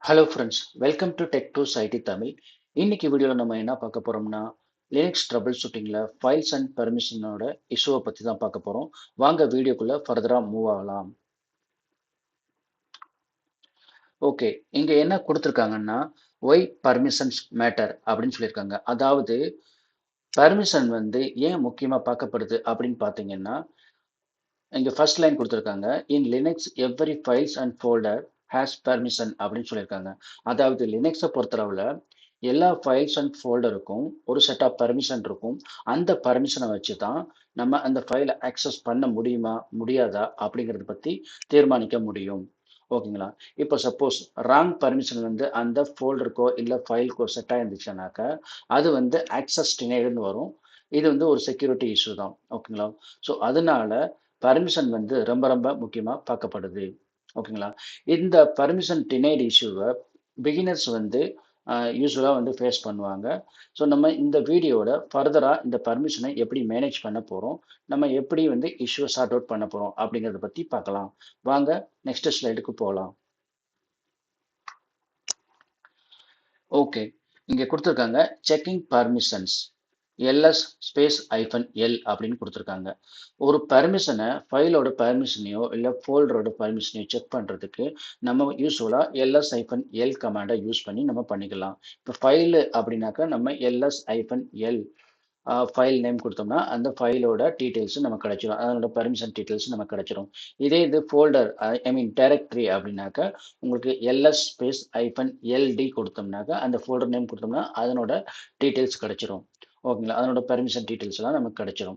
Hello friends, welcome to tech dose IT Tamil. இன்னைக்கு வீடியோவில் நம்ம என்ன பார்க்க போறோம்னா லினக்ஸ் ட்ரபிள் ஷூட்டிங்கில் ஃபைல்ஸ் அண்ட் பெர்மிஷனோட இஷ்யூவை பற்றி தான் பார்க்க போகிறோம். வாங்க வீடியோக்குள்ளே ஃபர்தராக மூவ் ஆகலாம். ஓகே, இங்கே என்ன கொடுத்துருக்காங்கன்னா ஒய் பர்மிஷன்ஸ் மேட்டர் அப்படின்னு சொல்லியிருக்காங்க. அதாவது பர்மிஷன் வந்து ஏன் முக்கியமாக பார்க்கப்படுது அப்படின்னு பார்த்தீங்கன்னா, இங்கே ஃபர்ஸ்ட் லைன் கொடுத்துருக்காங்க. இன் Linux every files and folder has permission அப்படின்னு சொல்லியிருக்காங்க. அதாவது லினக்ஸை பொறுத்தளவில் எல்லா ஃபைல்ஸ் அண்ட் ஃபோல்டருக்கும் ஒரு செட் ஆஃப் பர்மிஷன் இருக்கும். அந்த பர்மிஷனை வச்சு தான் நம்ம அந்த ஃபைலை ஆக்சஸ் பண்ண முடியுமா முடியாதா அப்படிங்கிறத பற்றி தீர்மானிக்க முடியும். ஓகேங்களா? இப்போ சப்போஸ் ராங் பர்மிஷன் வந்து அந்த ஃபோல்டருக்கோ இல்லை ஃபைலுக்கோ செட் ஆயிருந்துச்சுனாக்கா அது வந்து ஆக்சஸ் டினைடுன்னு வரும். இது வந்து ஒரு செக்யூரிட்டி இஷ்யூ தான். ஓகேங்களா? ஸோ அதனால பர்மிஷன் வந்து ரொம்ப ரொம்ப முக்கியமாக பார்க்கப்படுது. ஓகேங்களா? இந்த பர்மிஷன் டினைடு இஷ்யூவை பிகினர்ஸ் வந்து யூஸ்வலாக வந்து ஃபேஸ் பண்ணுவாங்க. ஸோ நம்ம இந்த வீடியோவோட ஃபர்தராக இந்த பர்மிஷனை எப்படி மேனேஜ் பண்ண போகிறோம், நம்ம எப்படி வந்து இஷ்யூவை சார்ட் அவுட் பண்ண போகிறோம் அப்படிங்கிறத பற்றி பார்க்கலாம். வாங்க நெக்ஸ்ட் ஸ்லைடுக்கு போகலாம். ஓகே, இங்கே கொடுத்துருக்காங்க checking permissions LS space hyphen L அப்படின்னு கொடுத்துருக்காங்க. ஒரு பர்மிஷனை ஃபைலோட பர்மிஷனையோ இல்லை ஃபோல்டரோட பர்மிஷனையோ செக் பண்ணுறதுக்கு நம்ம யூஸ்வலாக எல்எஸ் ஐஃபன் எல் கமாண்டை யூஸ் பண்ணி நம்ம பண்ணிக்கலாம். இப்போ ஃபைலு அப்படின்னாக்கா நம்ம எல்எஸ் ஐஃபன் எல் ஃபைல் நேம் கொடுத்தோம்னா அந்த ஃபைலோட டீட்டெயில்ஸ் நமக்கு கிடைச்சிடும். அதனோட பர்மிஷன் டீட்டெயில்ஸ் நமக்கு கிடைச்சிடும். இதே இது ஃபோல்டர் ஐ மீன் டைரக்டரி அப்படின்னாக்கா உங்களுக்கு எல்எஸ் ஸ்பேஸ் ஐஃபன் எல்டி கொடுத்தோம்னாக்கா அந்த ஃபோல்டர் நேம் கொடுத்தோம்னா அதனோட டீட்டெயில்ஸ் கிடைச்சிரும். ஓகேங்களா? அதனோட பர்மிஷன் டீட்டெயில்ஸ் எல்லாம் நமக்கு கிடைச்சிரும்.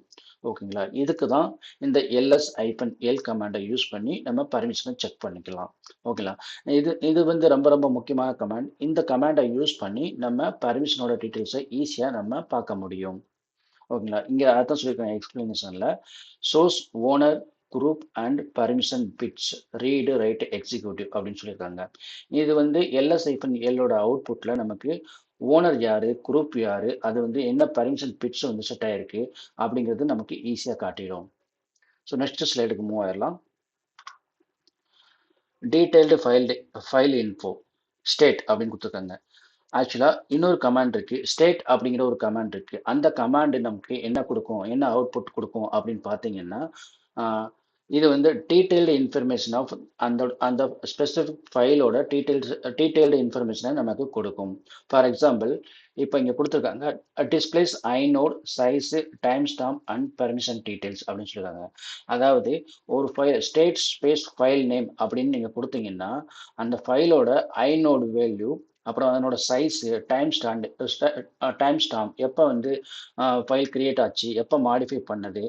ஓகேங்களா? இதுக்கு தான் இந்த எல்எஸ் ஐஃபன் எல் கமாண்டை யூஸ் பண்ணி நம்ம பர்மிஷனை செக் பண்ணிக்கலாம். ஓகேங்களா? இது இது வந்து ரொம்ப ரொம்ப முக்கியமான கமாண்ட். இந்த கமாண்டை யூஸ் பண்ணி நம்ம பர்மிஷனோட டீட்டெயில்ஸை ஈஸியாக நம்ம பார்க்க முடியும். ஓகேங்களா? இங்கே அதான் சொல்லியிருக்காங்க எக்ஸ்பிளனேஷனில் source owner group and permission bits read write executive அப்படின்னு சொல்லியிருக்காங்க. இது வந்து எல்எஸ் ஐஃபன் எல்லோட அவுட்புட்டில் நமக்கு ஓனர் யாரு, குரூப் யாரு, அது வந்து என்ன பர்மிஷன் பிட்ஸ் வந்து செட் ஆயிருக்கு அப்படிங்கிறது நமக்கு ஈஸியாக காட்டிடும். ஸோ நெக்ஸ்ட் ஸ்லைடுக்கு மூவ் ஆயிடலாம். டீடைல்டு ஃபைல் இன்ஃபோ ஸ்டேட் அப்படின்னு கொடுத்துருக்காங்க. ஆக்சுவலாக இன்னொரு கமாண்ட் இருக்கு, ஸ்டேட் அப்படிங்கிற ஒரு கமாண்ட் இருக்கு. அந்த கமாண்ட் நமக்கு என்ன கொடுக்கும், என்ன அவுட்புட் கொடுக்கும் அப்படின்னு பார்த்தீங்கன்னா, இது வந்து டீட்டெயில்டு இன்ஃபர்மேஷன் ஆஃப் அந்த அந்த ஸ்பெசிஃபிக் ஃபைலோட டீட்டெயில்டு இன்ஃபர்மேஷனை நமக்கு கொடுக்கும். ஃபார் எக்ஸாம்பிள், இப்போ இங்கே கொடுத்துருக்காங்க displays inode size time stamp and permission details அப்படின்னு சொல்லியிருக்காங்க. அதாவது ஒரு file state space file name அப்படின்னு நீங்கள் கொடுத்தீங்கன்னா அந்த ஃபைலோட ஐநோட் வேல்யூ, அப்புறம் அதனோட சைஸு, டைம் ஸ்டாம்ப் எப்போ வந்து ஃபைல் கிரியேட் ஆச்சு, எப்போ மாடிஃபை பண்ணது,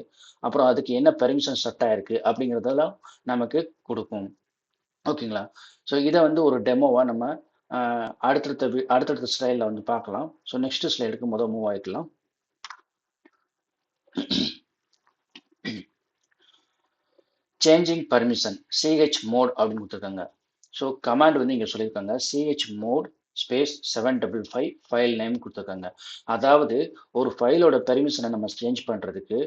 அப்புறம் அதுக்கு என்ன பெர்மிஷன் செட் ஆயிருக்கு அப்படிங்கிறதெல்லாம் நமக்கு கொடுக்கும். ஓகேங்களா? ஸோ இதை வந்து ஒரு டெமோவாக நம்ம அடுத்தடுத்த ஸ்லைடில் வந்து பார்க்கலாம். ஸோ நெக்ஸ்ட் ஸ்லைடுக்கு மூவ் ஆகிக்கலாம். சேஞ்சிங் பர்மிஷன் சிஹெச் மோட் அப்படின்னு கொடுத்துருக்காங்க. ஸோ கமாண்ட் வந்து இங்கே சொல்லியிருக்காங்க CH mod space 755 file name கொடுத்துருக்காங்க. அதாவது ஒரு ஃபைலோட பெர்மிஷனை நம்ம சேஞ்ச் பண்ணுறதுக்கு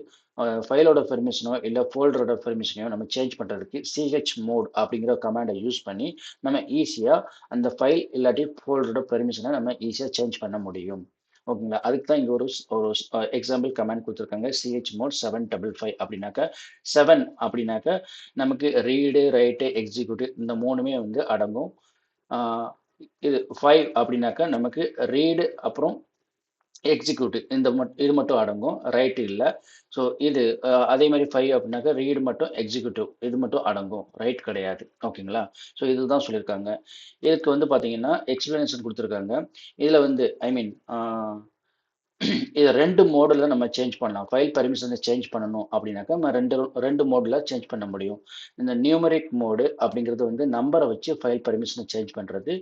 ஃபைலோட பெர்மிஷனோ இல்லை ஃபோல்டரோட பெர்மிஷனையோ நம்ம சேஞ்ச் பண்ணுறதுக்கு சிஹெச் மோட் அப்படிங்கிற கமாண்டை யூஸ் பண்ணி நம்ம ஈஸியாக அந்த ஃபைல் இல்லாட்டி ஃபோல்டரோட பெர்மிஷனை நம்ம ஈஸியாக சேஞ்ச் பண்ண முடியும். ஓகேங்களா? அதுக்கு தான் இங்கே ஒரு ஒரு எக்ஸாம்பிள் கமாண்ட் கொடுத்துருக்காங்க சிஹெச் மோட் 755 அப்படின்னாக்கா 7 அப்படின்னாக்கா நமக்கு ரீடு ரைட்டு எக்ஸிக்யூட்டிவ் இந்த மூணுமே வந்து அடங்கும். இது 5 அப்படின்னாக்கா நமக்கு ரீடு அப்புறம் எக்ஸிக்யூட்டிவ் இது மட்டும் அடங்கும், ரைட் இல்லை. ஸோ இது அதே மாதிரி 5 அப்படின்னாக்கா ரீடு மட்டும் எக்ஸிக்யூட்டிவ் இது மட்டும் அடங்கும், ரைட் கிடையாது. ஓகேங்களா? ஸோ இதுதான் சொல்லியிருக்காங்க. இதுக்கு வந்து பார்த்தீங்கன்னா எக்ஸ்பிளனேஷன் கொடுத்துருக்காங்க. இதில் வந்து ஐ மீன் இது 2 மோடில் நம்ம சேஞ்ச் பண்ணலாம். ஃபைல் பர்மிஷனை சேஞ்ச் பண்ணணும் அப்படின்னாக்கா நம்ம ரெண்டு மோடில் சேஞ்ச் பண்ண முடியும். இந்த நியூமரிக் மோடு அப்படிங்கிறது வந்து நம்பரை வச்சு ஃபைல் பர்மிஷனை சேஞ்ச் பண்ணுறது.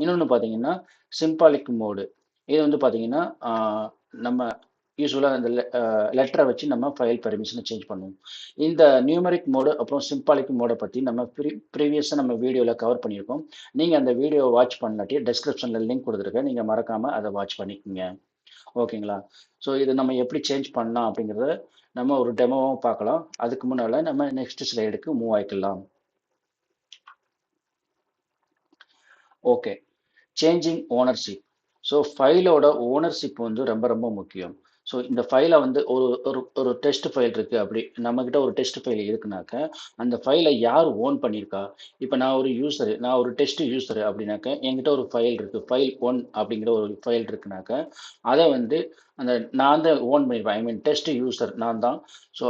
இன்னொன்று பார்த்தீங்கன்னா சிம்பாலிக் மோடு. இது வந்து பார்த்தீங்கன்னா நம்ம யூஸ்வலாக இந்த லெட்டரை வச்சு நம்ம ஃபைல் பர்மிஷனை சேஞ்ச் பண்ணுவோம். இந்த நியூமரிக் மோடு அப்புறம் சிம்பாலிக் மோடை பற்றி நம்ம ப்ரீவியஸாக நம்ம வீடியோவில் கவர் பண்ணியிருக்கோம். நீங்கள் அந்த வீடியோவை வாட்ச் பண்ணலாட்டி டெஸ்கிரிப்ஷனில் லிங்க் கொடுத்துருக்கேன், நீங்கள் மறக்காமல் அதை வாட்ச் பண்ணிக்கோங்க. ஓகேங்களா? ஸோ இது நம்ம எப்படி சேஞ்ச் பண்ணலாம் அப்படிங்கிறத நம்ம ஒரு டெமோவும் பார்க்கலாம். அதுக்கு முன்னால் நம்ம நெக்ஸ்ட் ஸ்லைடுக்கு மூவ் ஆகிக்கலாம். Okay, changing ownership. ஸோ ஃபைலோட ஓனர்ஷிப் வந்து ரொம்ப ரொம்ப முக்கியம். ஸோ இந்த ஃபைலை வந்து ஒரு ஒரு ஒரு டெஸ்ட் ஃபைல் இருக்குது அப்படி நம்மக்கிட்ட ஒரு டெஸ்ட் ஃபைல் இருக்குனாக்க அந்த ஃபைலை யார் ஓன் பண்ணியிருக்கா. இப்போ நான் ஒரு டெஸ்ட் யூஸரு அப்படின்னாக்க என்கிட்ட ஒரு ஃபைல் இருக்குது, ஃபைல் ஒன் அப்படிங்கிற ஒரு ஃபைல் இருக்குனாக்க அதை வந்து அந்த நான் தான் ஓன் பண்ணியிருப்பேன். ஐ மீன் டெஸ்ட் யூஸர் நான் தான். ஸோ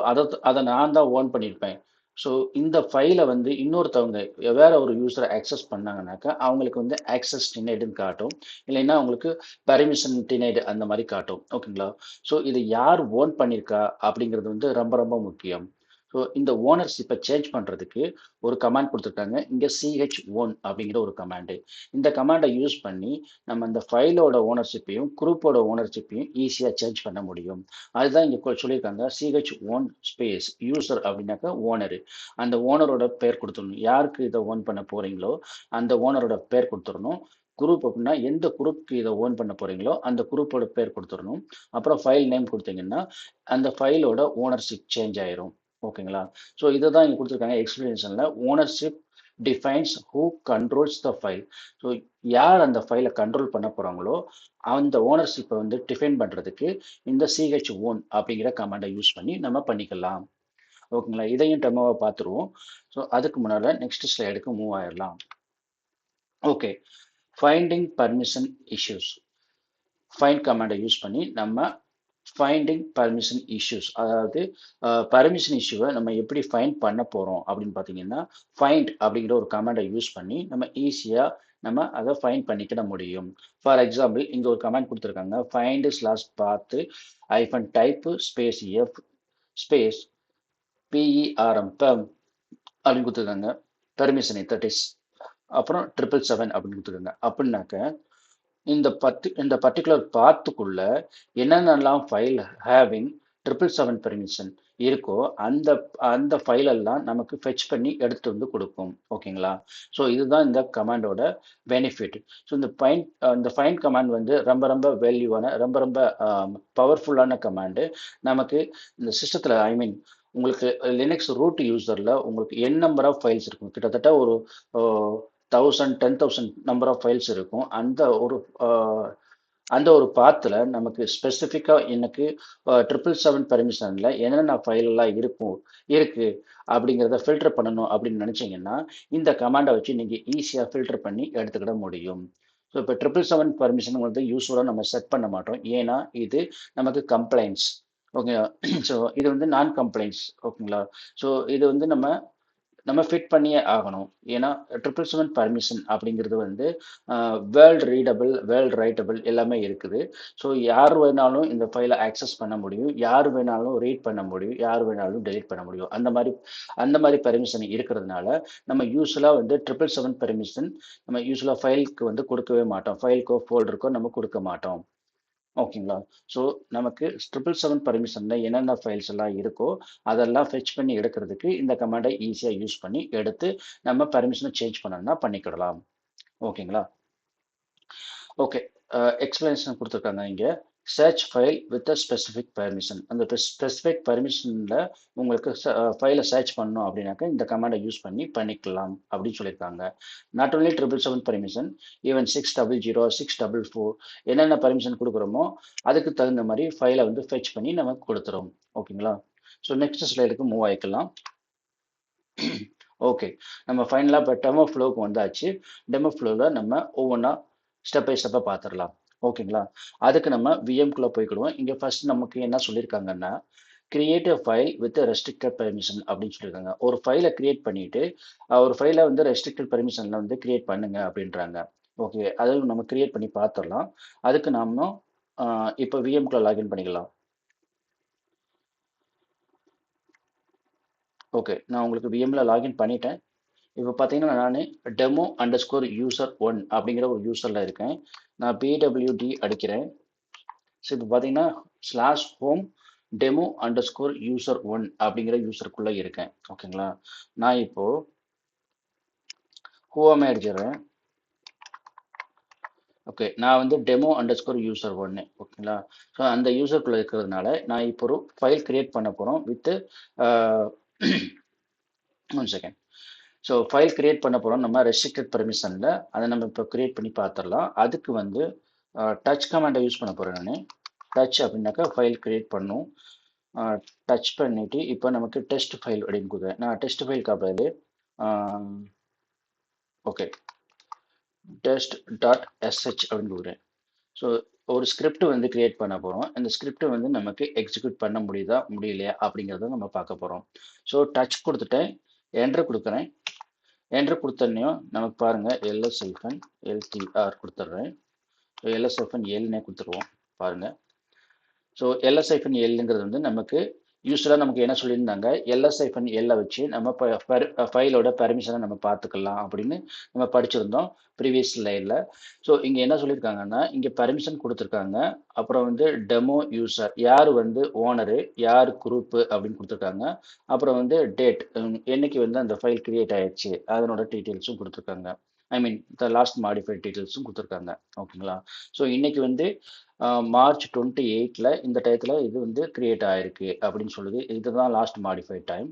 அதை நான் தான் ஓன் பண்ணியிருப்பேன். ஸோ இந்த ஃபைலை வந்து இன்னொருத்தவங்க வேற ஒரு யூஸரை ஆக்சஸ் பண்ணாங்கனாக்கா அவங்களுக்கு வந்து ஆக்சஸ் டினைடுன்னு காட்டும். இல்லைன்னா அவங்களுக்கு பர்மிஷன் டினைடு அந்த மாதிரி காட்டும். ஓகேங்களா. ஸோ இது யார் ஓன் பண்ணியிருக்கா அப்படிங்கிறது வந்து ரொம்ப ரொம்ப முக்கியம். ஸோ இந்த ஓனர்ஷிப்பை சேஞ்ச் பண்ணுறதுக்கு ஒரு கமாண்ட் கொடுத்துருக்காங்க இங்கே சிஹெச் ஓன் அப்படிங்கிற ஒரு கமாண்டு. இந்த கமாண்டை யூஸ் பண்ணி நம்ம இந்த ஃபைலோட ஓனர்ஷிப்பையும் குரூப்போட ஓனர்ஷிப்பையும் ஈஸியாக சேஞ்ச் பண்ண முடியும். அதுதான் இங்கே சொல்லியிருக்காங்க சிஹெச் ஓன் ஸ்பேஸ் யூசர் அப்படின்னாக்கா ஓனரு. அந்த ஓனரோட பேர் கொடுத்துடணும். யாருக்கு இதை ஓன் பண்ண போறீங்களோ அந்த ஓனரோட பேர் கொடுத்துடணும். குரூப் அப்படின்னா எந்த குரூப்க்கு இதை ஓன் பண்ண போறீங்களோ அந்த குரூப்போட பேர் கொடுத்துடணும். அப்புறம் ஃபைல் நேம் கொடுத்தீங்கன்னா அந்த ஃபைலோட ஓனர்ஷிப் சேஞ்ச் ஆயிரும். ஓகேங்களா. ஸோ இதை தான் இங்கே கொடுத்துருக்காங்க எக்ஸ்பிளனேஷனில். Ownership defines who controls the file. So யார் அந்த ஃபைலை கண்ட்ரோல் பண்ண போகிறாங்களோ அந்த ஓனர்ஷிப்பை வந்து டிஃபைன் பண்ணுறதுக்கு இந்த சிஹெச் ஓன் அப்படிங்கிற கமாண்டை யூஸ் பண்ணி நம்ம பண்ணிக்கலாம். ஓகேங்களா. இதையும் டெமோவை பார்த்துருவோம். ஸோ அதுக்கு முன்னால் நெக்ஸ்ட் ஸ்லைடுக்கு மூவ் ஆயிடலாம். Okay. Finding permission issues. Find கமாண்டை யூஸ் பண்ணி நம்ம ஃபைண்டிங் பர்மிஷன் இஷ்யூஸ், அதாவது பர்மிஷன் இஷ்யூவை நம்ம எப்படி ஃபைண்ட் பண்ண போகிறோம் அப்படின்னு பார்த்தீங்கன்னா ஃபைண்ட் அப்படிங்கிற ஒரு கமாண்டை யூஸ் பண்ணி நம்ம ஈஸியாக நம்ம அதை ஃபைண்ட் பண்ணிக்கிட முடியும். ஃபார் எக்ஸாம்பிள் இங்கே ஒரு கமாண்ட் கொடுத்துருக்காங்க ஃபைண்ட் ஸ்லாஷ் பார்த்து hyphen type space F space P E R M perm அப்படின்னு கொடுத்துருக்காங்க. பெர்மிஷன் தட் இஸ் அப்புறம் 777 அப்படின்னு கொடுத்துருக்காங்க. அப்படின்னாக்க இந்த பர்டிகுலர் பாத்துக்குள்ள என்னென்னலாம் ஃபைல் ஹேவிங் 777 பெர்மிஷன் இருக்கோ அந்த அந்த ஃபைல் எல்லாம் நமக்கு ஃபெச் பண்ணி எடுத்து வந்து கொடுக்கும். ஓகேங்களா. ஸோ இதுதான் இந்த கமாண்டோட பெனிஃபிட். ஸோ இந்த ஃபைண்ட் கமாண்ட் வந்து ரொம்ப ரொம்ப வேல்யூவான ரொம்ப ரொம்ப பவர்ஃபுல்லான கமாண்டு. நமக்கு இந்த சிஸ்டத்தில் ஐ மீன் உங்களுக்கு லினக்ஸ் ரூட் யூசரில் உங்களுக்கு என் நம்பர் ஆஃப் ஃபைல்ஸ் இருக்கும். கிட்டத்தட்ட ஒரு 1000 10,000 நம்பர் ஆஃப் ஃபைல்ஸ் இருக்கும். அந்த ஒரு பாத்தில் நமக்கு ஸ்பெசிஃபிக்காக எனக்கு 777 பெர்மிஷனில் என்னென்ன ஃபைல் எல்லாம் இருக்கு அப்படிங்கிறத ஃபில்டர் பண்ணணும் அப்படின்னு நினச்சிங்கன்னா இந்த கமாண்டை வச்சு நீங்கள் ஈஸியாக ஃபில்டர் பண்ணி எடுத்துக்கிட முடியும். ஸோ இப்போ 777 பெர்மிஷன் வந்து யூஸ்வலாக நம்ம செட் பண்ண மாட்டோம். ஏன்னா இது நமக்கு கம்ப்ளைண்ட்ஸ். ஓகே. ஸோ இது வந்து நான் கம்ப்ளைண்ட்ஸ். ஓகேங்களா. ஸோ இது வந்து நம்ம நம்ம ஃபிட் பண்ணியே ஆகணும். ஏன்னா 777 பர்மிஷன் அப்படிங்கிறது வந்து வேர்ல்டு ரீடபிள் வேர்ல்டு ரைட்டபிள் எல்லாமே இருக்குது. ஸோ யார் வேணாலும் இந்த ஃபைலை ஆக்சஸ் பண்ண முடியும், யார் வேணாலும் ரீட் பண்ண முடியும், யார் வேணாலும் டெலீட் பண்ண முடியும். அந்த மாதிரி பெர்மிஷன் இருக்கிறதுனால நம்ம யூஸ்வலாக வந்து 777 பெர்மிஷன் நம்ம யூஸ்வலாக ஃபைலுக்கு வந்து கொடுக்கவே மாட்டோம். ஃபைலுக்கோ ஃபோல்டருக்கோ நம்ம கொடுக்க மாட்டோம். ஓகேங்களா. ஸோ நமக்கு 777 பர்மிஷனில் என்னென்ன ஃபைல்ஸ் எல்லாம் இருக்கோ அதெல்லாம் ஃபெச் பண்ணி எடுக்கிறதுக்கு இந்த கமாண்டை ஈஸியாக யூஸ் பண்ணி எடுத்து நம்ம பர்மிஷனை சேஞ்ச் பண்ணணும்னா பண்ணிக்கிடலாம். ஓகேங்களா. ஓகே. எக்ஸ்பிளனேஷன் கொடுத்துருக்காங்க இங்கே. Search file with a specific permission. அந்த ஸ்பெசிஃபிக் பர்மிஷனில் உங்களுக்கு ஃபைலை சர்ச் பண்ணணும் அப்படின்னாக்கா இந்த கமாண்டை யூஸ் பண்ணி பண்ணிக்கலாம் அப்படின்னு சொல்லியிருக்காங்க. நாட் ஓன்லி 777 பர்மிஷன், ஈவன் 600 644 என்னென்ன பர்மிஷன் கொடுக்குறோமோ அதுக்கு தகுந்த மாதிரி ஃபைலை வந்து ஃபெச் பண்ணி நமக்கு கொடுத்துரும். ஓகேங்களா. ஸோ நெக்ஸ்ட் ஸ்லைடுக்கு மூவ் ஆகிக்கலாம். ஓகே. நம்ம ஃபைனலாக இப்போ டெமோ ஃப்ளோவுக்கு வந்தாச்சு. டெமோ ஃப்ளோவில் நம்ம ஒவ்வொன்றா ஸ்டெப் பை ஸ்டெப்பாக பார்த்துடலாம். ஓகேங்களா. அதுக்கு நம்ம விஎம்குள்ளே போய்க்கிடுவோம். இங்கே ஃபர்ஸ்ட் நமக்கு என்ன சொல்லியிருக்காங்கன்னா create a file with restricted permission அப்படின்னு சொல்லியிருக்காங்க. ஒரு ஃபைலை கிரியேட் பண்ணிட்டு ஒரு ஃபைலை வந்து ரெஸ்ட்ரிக்டட் பெர்மிஷனில் வந்து கிரியேட் பண்ணுங்க அப்படின்றாங்க. ஓகே. அதை நம்ம கிரியேட் பண்ணி பார்த்துடலாம். அதுக்கு நாம இப்போ விஎம்குள்ளே லாகின் பண்ணிக்கலாம். ஓகே. நான் உங்களுக்கு விஎம்ல லாகின் பண்ணிட்டேன். இப்போ பார்த்தீங்கன்னா நான் demo_user1 அப்படிங்கிற ஒரு யூசரில் இருக்கேன். நான் pwd அடிக்கிறேன். ஸோ இப்போ பார்த்தீங்கன்னா /home demo_user1 அப்படிங்கிற யூசருக்குள்ளே இருக்கேன். ஓகேங்களா. நான் இப்போ ஹோமே அடிச்சிடுறேன். ஓகே. நான் வந்து demo_user1. ஓகேங்களா. ஸோ அந்த யூசருக்குள்ளே இருக்கிறதுனால நான் இப்போ ஒரு ஃபைல் கிரியேட் பண்ண போகிறோம் with 1 second. So file create பண்ண போகிறோம் நம்ம ரெஸ்ட்ரிக்டட் பெர்மிஷனில். அதை நம்ம இப்போ கிரியேட் பண்ணி பார்த்துடலாம். அதுக்கு வந்து டச் கமாண்டை யூஸ் பண்ண போகிறேன் நான். டச் அப்படின்னாக்கா ஃபைல் கிரியேட் பண்ணும். டச் பண்ணிவிட்டு இப்போ நமக்கு டெஸ்ட் ஃபைல் அப்படின்னு கொடுக்குறேன். நான் டெஸ்ட் ஃபைல் காப்பாது. ஓகே, டெஸ்ட் டாட் எஸ்ஹெச் அப்படின்னு கொடுக்குறேன். ஸோ ஒரு ஸ்கிரிப்ட் வந்து கிரியேட் பண்ண போகிறோம். இந்த ஸ்கிரிப்ட் வந்து நமக்கு எக்ஸிக்யூட் பண்ண முடியுதா முடியலையா அப்படிங்கிறத நம்ம பார்க்க போகிறோம். ஸோ டச் கொடுத்துட்டேன், என்ட்ரு கொடுக்குறேன். என்ட்ரு கொடுத்தோன்னையும் நமக்கு பாருங்கள் LSLTR கொடுத்துட்றேன். LSLNே கொடுத்துருவோம் பாருங்கள். ஸோ LSLங்கிறது வந்து நமக்கு யூஸ்வலாக நமக்கு என்ன சொல்லியிருந்தாங்க, LSL வச்சு நம்ம ஃபைலோட பெர்மிஷனை நம்ம பார்த்துக்கலாம் அப்படின்னு நம்ம படிச்சிருந்தோம் ப்ரீவியஸ் லைனில். ஸோ இங்கே என்ன சொல்லியிருக்காங்கன்னா, இங்கே பெர்மிஷன் கொடுத்துருக்காங்க. அப்புறம் வந்து டெமோ யூசர், யார் வந்து ஓனரு, யார் குரூப்பு அப்படின்னு கொடுத்துருக்காங்க. அப்புறம் வந்து டேட், என்னைக்கு வந்து அந்த ஃபைல் கிரியேட் ஆயிடுச்சு அதனோட டீட்டெயில்ஸும் கொடுத்துருக்காங்க. ஐ மீன் த லாஸ்ட் மாடிஃபைட் டீட்டெயில்ஸும் கொடுத்துருக்காங்க. ஓகேங்களா. ஸோ இன்னைக்கு வந்து மார்ச் 28 இந்த டயத்தில் இது வந்து கிரியேட் ஆயிருக்கு அப்படின்னு சொல்லுது. இதுதான் லாஸ்ட் மாடிஃபைட் டைம்.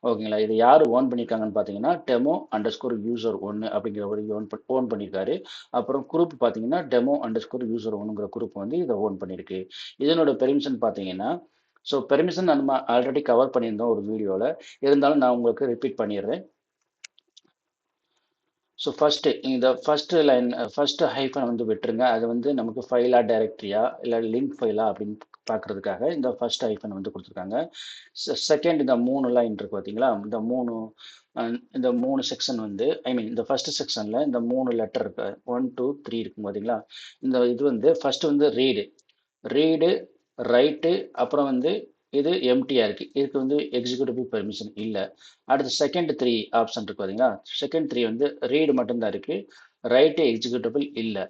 ஓகேங்களா. இது யார் ஓன் பண்ணியிருக்காங்கன்னு பார்த்தீங்கன்னா, demo_user1 அப்படிங்கிற ஒரு ஓன் பண்ணியிருக்காரு. அப்புறம் குரூப் பார்த்தீங்கன்னா demo_user1ங்கிற குரூப் வந்து இதை ஓன் பண்ணியிருக்கு. இதனோட பெர்மிஷன் பார்த்தீங்கன்னா, ஸோ பெர்மிஷன் நம்ம ஆல்ரெடி கவர் பண்ணியிருந்தோம் ஒரு வீடியோவில். இருந்தாலும் நான் உங்களுக்கு ரிப்பீட் பண்ணிடுறேன். ஸோ இந்த ஃபர்ஸ்ட் ஹைஃபன் வந்து விட்டுருங்க. அது வந்து நமக்கு ஃபைலா டைரக்டரியா இல்லை லிங்க் ஃபைலா அப்படின்னு பார்க்கறதுக்காக இந்த ஃபர்ஸ்ட் ஹைஃபன் வந்து கொடுத்துருக்காங்க. செகண்ட் இந்த 3 லைன் இருக்கு பார்த்தீங்களா, இந்த மூணு செக்ஷன் வந்து ஐ மீன் இந்த ஃபர்ஸ்ட் செக்ஷனில் இந்த 3 லெட்டர் இருக்கு, 1 2 3 இருக்கும் பார்த்தீங்களா. இந்த இது வந்து ஃபர்ஸ்ட் வந்து ரீடு ரைட்டு, அப்புறம் வந்து இது எம்டியாக இருக்குது. இதுக்கு வந்து எக்ஸிக்யூட்டிவ் பெர்மிஷன் இல்லை. அடுத்து செகண்ட் 3 ஆப்ஷன் இருக்கு பார்த்தீங்களா. செகண்ட் 3 வந்து ரீடு மட்டும்தான் இருக்குது, ரைட்டு எக்ஸிக்யூட்டிபிள் இல்லை.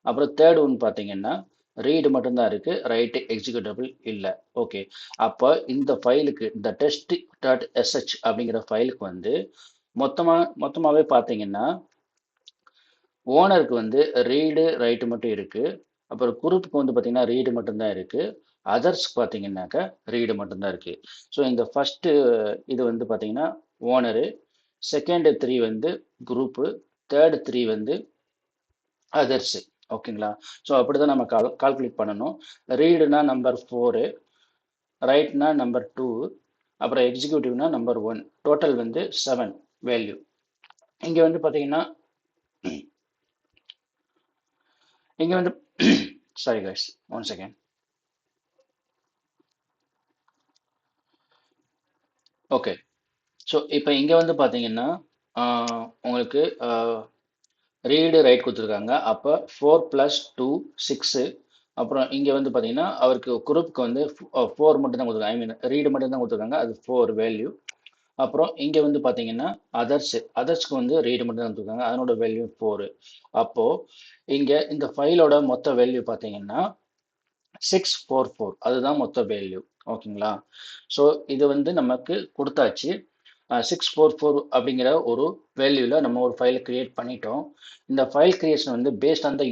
அப்புறம் தேர்ட் ஒன் பார்த்தீங்கன்னா ரீடு மட்டும்தான் இருக்குது, ரைட்டு எக்ஸிக்யூட்டிபிள் இல்லை. ஓகே, அப்போ இந்த ஃபைலுக்கு இந்த test.sh அப்படிங்கிற ஃபைலுக்கு வந்து மொத்தமாகவே பார்த்தீங்கன்னா ஓனருக்கு வந்து ரீடு ரைட்டு மட்டும் இருக்குது. அப்புறம் குரூப்புக்கு வந்து பார்த்தீங்கன்னா ரீடு மட்டும்தான் இருக்குது. அதர்ஸ் பார்த்தீங்கன்னாக்கா ரீடு மட்டும்தான் இருக்குது. ஸோ இந்த ஃபஸ்ட்டு இது வந்து பார்த்தீங்கன்னா ஓனரு, செகண்ட் 3 வந்து குரூப்பு, தேர்ட் 3 வந்து அதர்ஸு. ஓகேங்களா. ஸோ அப்படி தான் நம்ம கால்குலேட் பண்ணணும். ரீடுனா நம்பர் 4, ரைட்னா நம்பர் 2, அப்புறம் எக்ஸிக்யூட்டிவ்னா நம்பர் 1. டோட்டல் வந்து 7 வேல்யூ. இங்கே வந்து பார்த்தீங்கன்னா இங்கே வந்து sorry guys, 1 second. Okay, so இப்போ இங்கே வந்து பார்த்தீங்கன்னா உங்களுக்கு ரீடு ரைட் கொடுத்துருக்காங்க. அப்போ 4 + 2 6. அப்புறம் இங்கே வந்து பார்த்தீங்கன்னா அவருக்கு குரூப்புக்கு வந்து 4 மட்டும் தான் கொடுத்துருக்காங்க. ஐ மீன் ரீடு மட்டும் தான் கொடுத்துருக்காங்க, அது 4 வேல்யூ. அப்புறம் இங்கே வந்து பார்த்தீங்கன்னா அதர்ஸ்க்கு வந்து ரீடு மட்டும் தான் கொடுத்துருக்காங்க, அதனோட வேல்யூ 4. அப்போது இங்கே இந்த ஃபைலோட மொத்த வேல்யூ பார்த்தீங்கன்னா 644, அதுதான் மொத்த வேல்யூ. ஓகேங்களா. ஸோ இது வந்து நமக்கு கொடுத்தாச்சு. 644 அப்படிங்கிற ஒரு வேல்யூவில் நம்ம ஒரு ஃபைலை கிரியேட் பண்ணிட்டோம். இந்த ஃபைல் கிரியேஷன் வந்து பேஸ்ட் ஆன் த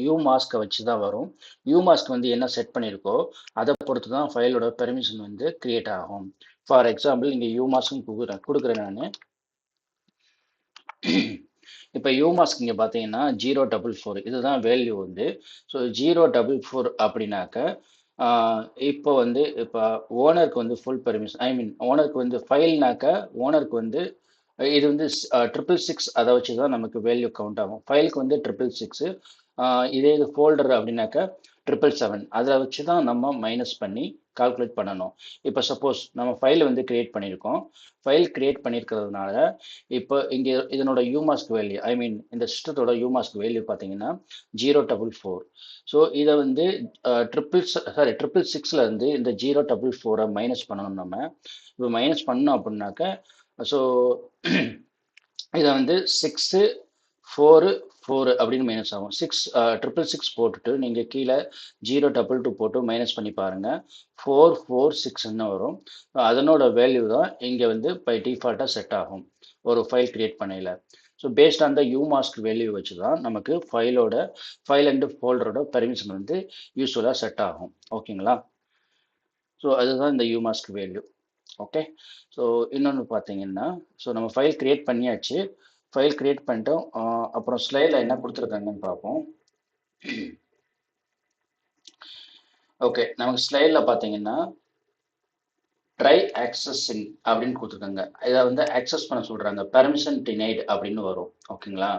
யூமாஸ்கை வச்சு தான் வரும். யூமாஸ்க் வந்து என்ன செட் பண்ணியிருக்கோ அதை பொறுத்து தான் ஃபைலோட பெர்மிஷன் வந்து கிரியேட் ஆகும். ஃபார் எக்ஸாம்பிள் இங்கே யூமாஸ்க்கும் கொடுக்குறேன் நான். இப்போ யூமாஸ்க் இங்கே பார்த்தீங்கன்னா 044, இதுதான் வேல்யூ வந்து. ஸோ 044 அப்படின்னாக்க இப்போ வந்து இப்போ ஓனருக்கு வந்து ஃபுல் பெர்மிஷன், ஐ மீன் ஓனருக்கு வந்து ஃபைல்னாக்க ஓனருக்கு வந்து இது வந்து 666, அதை வச்சு தான் நமக்கு வேல்யூ கவுண்ட் ஆகும். ஃபைலுக்கு வந்து 666, இதே இது ஃபோல்டர் அப்படின்னாக்க 777, அதை வச்சு தான் நம்ம மைனஸ் பண்ணி கால்குலேட் பண்ணணும். இப்போ சப்போஸ் நம்ம ஃபைல் வந்து கிரியேட் பண்ணியிருக்கோம். ஃபைல் கிரியேட் பண்ணியிருக்கிறதுனால இப்போ இங்கே இதனோட யூமாஸ்க் வேல்யூ, ஐ மீன் இந்த சிஸ்டத்தோட யூமாஸ்க் வேல்யூ பார்த்தீங்கன்னா 044. ஸோ இதை வந்து 666 இருந்து இந்த 044 மைனஸ் பண்ணணும். நம்ம இப்போ மைனஸ் பண்ணோம் அப்படின்னாக்க ஸோ இதை வந்து 6 4 4 அப்படின்னு மைனஸ் ஆகும். 666 போட்டுட்டு நீங்கள் கீழே 022 போட்டு மைனஸ் பண்ணி பாருங்கள், 446ன்னு வரும். அதனோட வேல்யூ தான் இங்கே வந்து பை டிஃபால்ட்டாக செட் ஆகும் ஒரு ஃபைல் கிரியேட் பண்ணையில். So based on the umask value வச்சு தான் நமக்கு ஃபைல் அண்ட் ஃபோல்டரோட பெர்மிஷன் வந்து யூஸ்வலாக செட் ஆகும். ஓகேங்களா. ஸோ அதுதான் இந்த யூமாஸ்க் வேல்யூ. ஓகே. ஸோ இன்னொன்று பார்த்தீங்கன்னா, ஸோ நம்ம ஃபைல் கிரியேட் பண்ணியாச்சு. ஃபைல் கிரியேட் பண்ணிட்டோம். அப்புறம் ஸ்லைடில் என்ன கொடுத்துருக்காங்கன்னு பார்ப்போம். ஓகே, நமக்கு ஸ்லைடில் பார்த்தீங்கன்னா ட்ரை ஆக்சஸிங் அப்படின்னு கொடுத்துருக்காங்க. இதை வந்து ஆக்சஸ் பண்ண சொல்கிறாங்க. பெர்மிஷன் டினைடு அப்படின்னு வரும். ஓகேங்களா?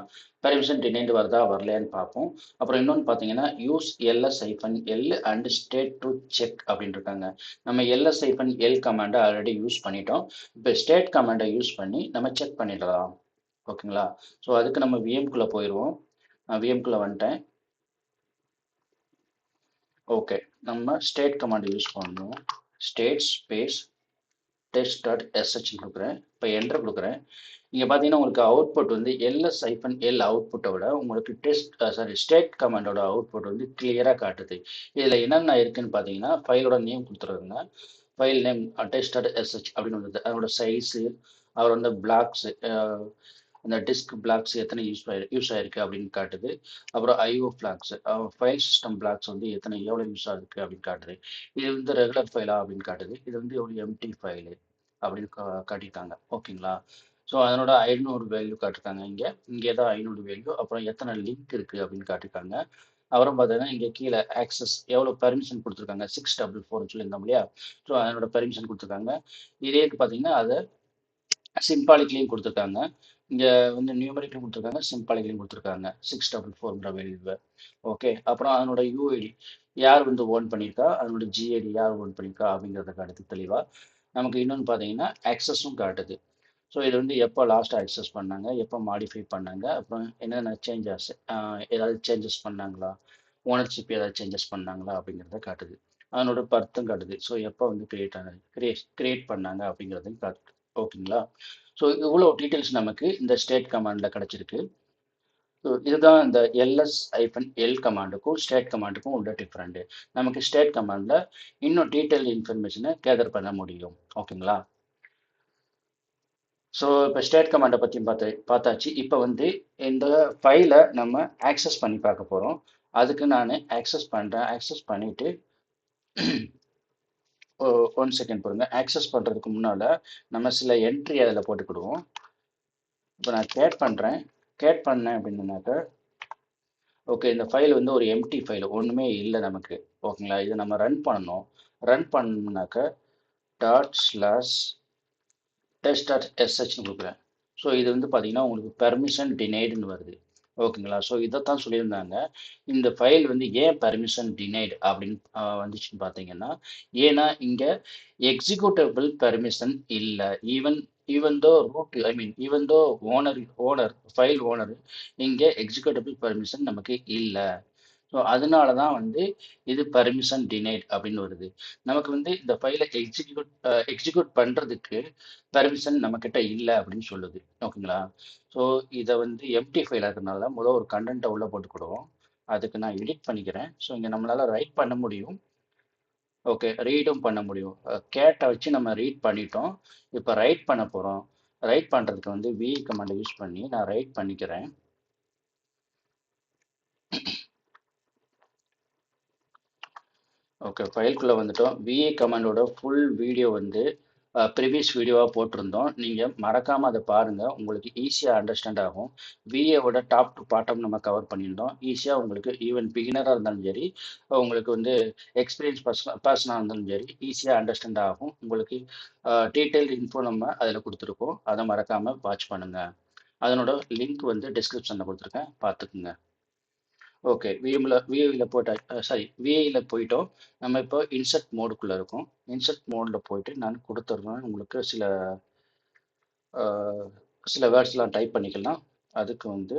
பெர்மிஷன் டினைடு வருதா வரலையான்னு பார்ப்போம். அப்புறம் இன்னொன்று பார்த்தீங்கன்னா use ls-l and state to check அப்படின்னு இருக்காங்க. நம்ம ls-l கமாண்டை ஆல்ரெடி யூஸ் பண்ணிட்டோம். இப்போ ஸ்டேட் கமாண்டை யூஸ் பண்ணி நம்ம செக் பண்ணிடலாம். ஓகேங்களா? ஸோ அதுக்கு நம்ம விஎம்குள்ளே போயிடுவோம். நான் விஎம்குள்ளே வந்துட்டேன். ஓகே, நம்ம ஸ்டேட் கமாண்ட் யூஸ் பண்ணணும். ஸ்டேட் ஸ்பேஸ் test.sh கொடுக்குறேன். இப்போ என்டர் கொடுக்குறேன். இங்கே பார்த்தீங்கன்னா உங்களுக்கு அவுட்புட் வந்து ls-l அவுட்புட்டை விட உங்களுக்கு ஸ்டேட் கமாண்டோட அவுட்புட் வந்து கிளியராக காட்டுது. இதில் என்னென்ன இருக்குன்னு பார்த்தீங்கன்னா ஃபைலோட நேம் கொடுத்துருங்க. ஃபைல் நேம் test.sh அப்படின்னு வந்தது. அதோட சைஸு, அவர் வந்து பிளாக்ஸு, அந்த டிஸ்க் பிளாக்ஸ் எத்தனை யூஸ் ஆயிருக்கு அப்படின்னு காட்டுது. அப்புறம் IO flags, file system blocks வந்து எவ்வளோ யூஸ் ஆகிருக்கு அப்படின்னு காட்டுது. இது வந்து ரெகுலர் ஃபைலா அப்படின்னு காட்டுது. இது வந்து ஒரு எம்டி ஃபைலு அப்படின்னு காட்டியிருக்காங்க. ஓகேங்களா? ஸோ அதனோட 500 வேல்யூ காட்டியிருக்காங்க. இங்கே தான் 500 வேல்யூ. அப்புறம் எத்தனை லிங்க் இருக்குது அப்படின்னு காட்டியிருக்காங்க. அப்புறம் பார்த்தீங்கன்னா இங்கே கீழே ஆக்சஸ் எவ்வளோ பெர்மிஷன் கொடுத்துருக்காங்க. 644 சொல்லியிருந்தோம் இல்லையா? ஸோ அதனோட பெர்மிஷன் கொடுத்துருக்காங்க. இதே பார்த்தீங்கன்னா அதை சிம்பாலிக்லையும் கொடுத்துருக்காங்க. இங்கே வந்து நியூமரிக்லையும் கொடுத்துருக்காங்க, சிம்பாலிக்லையும் கொடுத்துருக்காங்க 644 வேல்யூவை. ஓகே, அப்புறம் அதனோட யூஐடி யார் வந்து ஓன் பண்ணியிருக்கா, அதனோட ஜிஐடி யார் ஓன் பண்ணியிருக்கா அப்படிங்கிறத காட்டுது தெளிவாக. நமக்கு இன்னொன்று பார்த்தீங்கன்னா ஆக்சஸும் காட்டுது. ஸோ இது வந்து எப்போ லாஸ்ட்டாக ஆக்சஸ் பண்ணாங்க, எப்போ மாடிஃபை பண்ணாங்க, அப்புறம் என்னென்ன சேஞ்சஸ், ஏதாவது சேஞ்சஸ் பண்ணாங்களா, ஓனர்ஷிப் ஏதாவது சேஞ்சஸ் பண்ணாங்களா அப்படிங்கிறத காட்டுது. அதனோட பர்த்தும் காட்டுது. ஸோ எப்போ வந்து கிரியேட் பண்ணாங்க அப்படிங்கிறதையும் காட்டுது. ஓகேங்களா? ஸோ இவ்வளோ டீட்டெயில்ஸ் நமக்கு இந்த ஸ்டேட் கமாண்டில் கிடச்சிருக்கு. ஸோ இதுதான் இந்த ls-l கமாண்டுக்கும் ஸ்டேட் கமாண்டுக்கும் உள்ள டிஃப்ரெண்ட்டு. நமக்கு ஸ்டேட் கமாண்டில் இன்னும் டீட்டெயில் இன்ஃபர்மேஷனை கேதர் பண்ண முடியும். ஓகேங்களா? ஸோ இப்போ ஸ்டேட் கமாண்டை பற்றி பார்த்தாச்சு. இப்போ வந்து இந்த ஃபைலை நம்ம ஆக்சஸ் பண்ணி பார்க்க போகிறோம். அதுக்கு நான் ஆக்சஸ் பண்ணுறேன். ஆக்சஸ் பண்ணிவிட்டு ஒன் செகண்ட் பாருங்க. ஆக்சஸ் பண்ணுறதுக்கு முன்னால் நம்ம சில என்ட்ரி அதில் போட்டுக்கிடுவோம். இப்போ நான் கேட் பண்ணேன் அப்படின்னாக்கா, ஓகே, இந்த ஃபைல் வந்து ஒரு எம்டி ஃபைல், ஒன்றுமே இல்லை நமக்கு. ஓகேங்களா? இதை நம்ம ரன் பண்ணணும். ரன் பண்ணாக்க ./test.shன்னு கொடுக்குறேன். ஸோ இது வந்து பார்த்தீங்கன்னா உங்களுக்கு பெர்மிஷன் டினைடுன்னு வருது. ஓகேங்களா? ஸோ இதைத்தான் சொல்லியிருந்தாங்க. இந்த ஃபைல் வந்து ஏன் பெர்மிஷன் டினைடு அப்படின்னு வந்துச்சுன்னு பார்த்தீங்கன்னா, ஏன்னா இங்கே எக்ஸிக்யூட்டபிள் பெர்மிஷன் இல்லை. Even though root, I mean even though file owner இங்கே எக்ஸிக்யூட்டபிள் பெர்மிஷன் நமக்கு இல்லை. ஸோ அதனால தான் வந்து இது பெர்மிஷன் டினைட் அப்படின்னு வருது. நமக்கு வந்து இந்த ஃபைலை எக்ஸிக்யூட் பண்ணுறதுக்கு பெர்மிஷன் நம்மக்கிட்ட இல்லை அப்படின்னு சொல்லுது. ஓகேங்களா? ஸோ இதை வந்து எம்டி ஃபைலாக இருக்கிறதுனால முதல் ஒரு கண்டென்ட்டை உள்ளே போட்டுக்கிடுவோம். அதுக்கு நான் எடிட் பண்ணிக்கிறேன். ஸோ இங்கே நம்மளால் ரைட் பண்ண முடியும். ஓகே, ரீடும் பண்ண முடியும். கேட்டை வச்சு நம்ம ரீட் பண்ணிட்டோம். இப்போ ரைட் பண்ண போகிறோம். ரைட் பண்ணுறதுக்கு வந்து வி கமாண்டை யூஸ் பண்ணி நான் ரைட் பண்ணிக்கிறேன். ஓகே, ஃபைல்குள்ளே வந்துட்டோம். விஏ கமாண்டோட ஃபுல் வீடியோ வந்து ப்ரீவியஸ் வீடியோவாக போட்டிருந்தோம். நீங்கள் மறக்காமல் அதை பாருங்கள். உங்களுக்கு ஈஸியாக அண்டர்ஸ்டாண்ட் ஆகும். விஏவோட டாப் டு பாட்டம் நம்ம கவர் பண்ணியிருந்தோம். ஈஸியாக உங்களுக்கு ஈவன் பிகினராக இருந்தாலும் சரி, உங்களுக்கு வந்து எக்ஸ்பீரியன்ஸ் பர்சனாக இருந்தாலும் சரி, ஈஸியாக அண்டர்ஸ்டாண்ட் ஆகும். உங்களுக்கு டீட்டெயில் இன்ஃபோ நம்ம அதில் கொடுத்துருக்கோம். அதை மறக்காமல் வாட்ச் பண்ணுங்கள். அதனோட லிங்க் வந்து டிஸ்கிரிப்ஷனில் கொடுத்துருக்கேன், பார்த்துக்குங்க. ஓகே, விஏவில் விஏயில் போயிட்டோம். நம்ம இப்போ இன்சர்ட் மோடுக்குள்ளே இருக்கோம். இன்சர்ட் மோடில் போயிட்டு நான் கொடுத்துட்றேன். உங்களுக்கு சில வேர்ட்ஸ்லாம் டைப் பண்ணிக்கலாம். அதுக்கு வந்து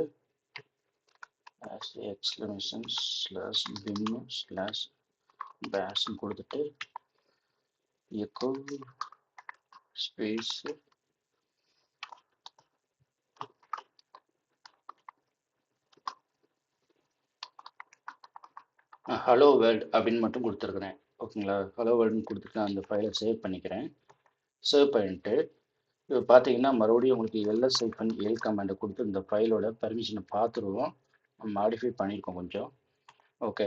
/bin/bash கொடுத்துட்டு எக்கோ ஸ்பேஸ் ஹலோ வேர்ல்ட் அப்படின்னு மட்டும் கொடுத்துருக்குறேன். ஓகேங்களா? ஹலோ வேர்ல்டுன்னு கொடுத்துட்டு நான் அந்த ஃபைலை சேவ் பண்ணிக்கிறேன். சேவ் பண்ணிட்டு இப்போ பார்த்தீங்கன்னா மறுபடியும் உங்களுக்கு ls-l கமாண்டை கொடுத்து இந்த ஃபைலோட பெர்மிஷனை பார்த்துருவோம். மாடிஃபை பண்ணியிருக்கோம் கொஞ்சம். ஓகே,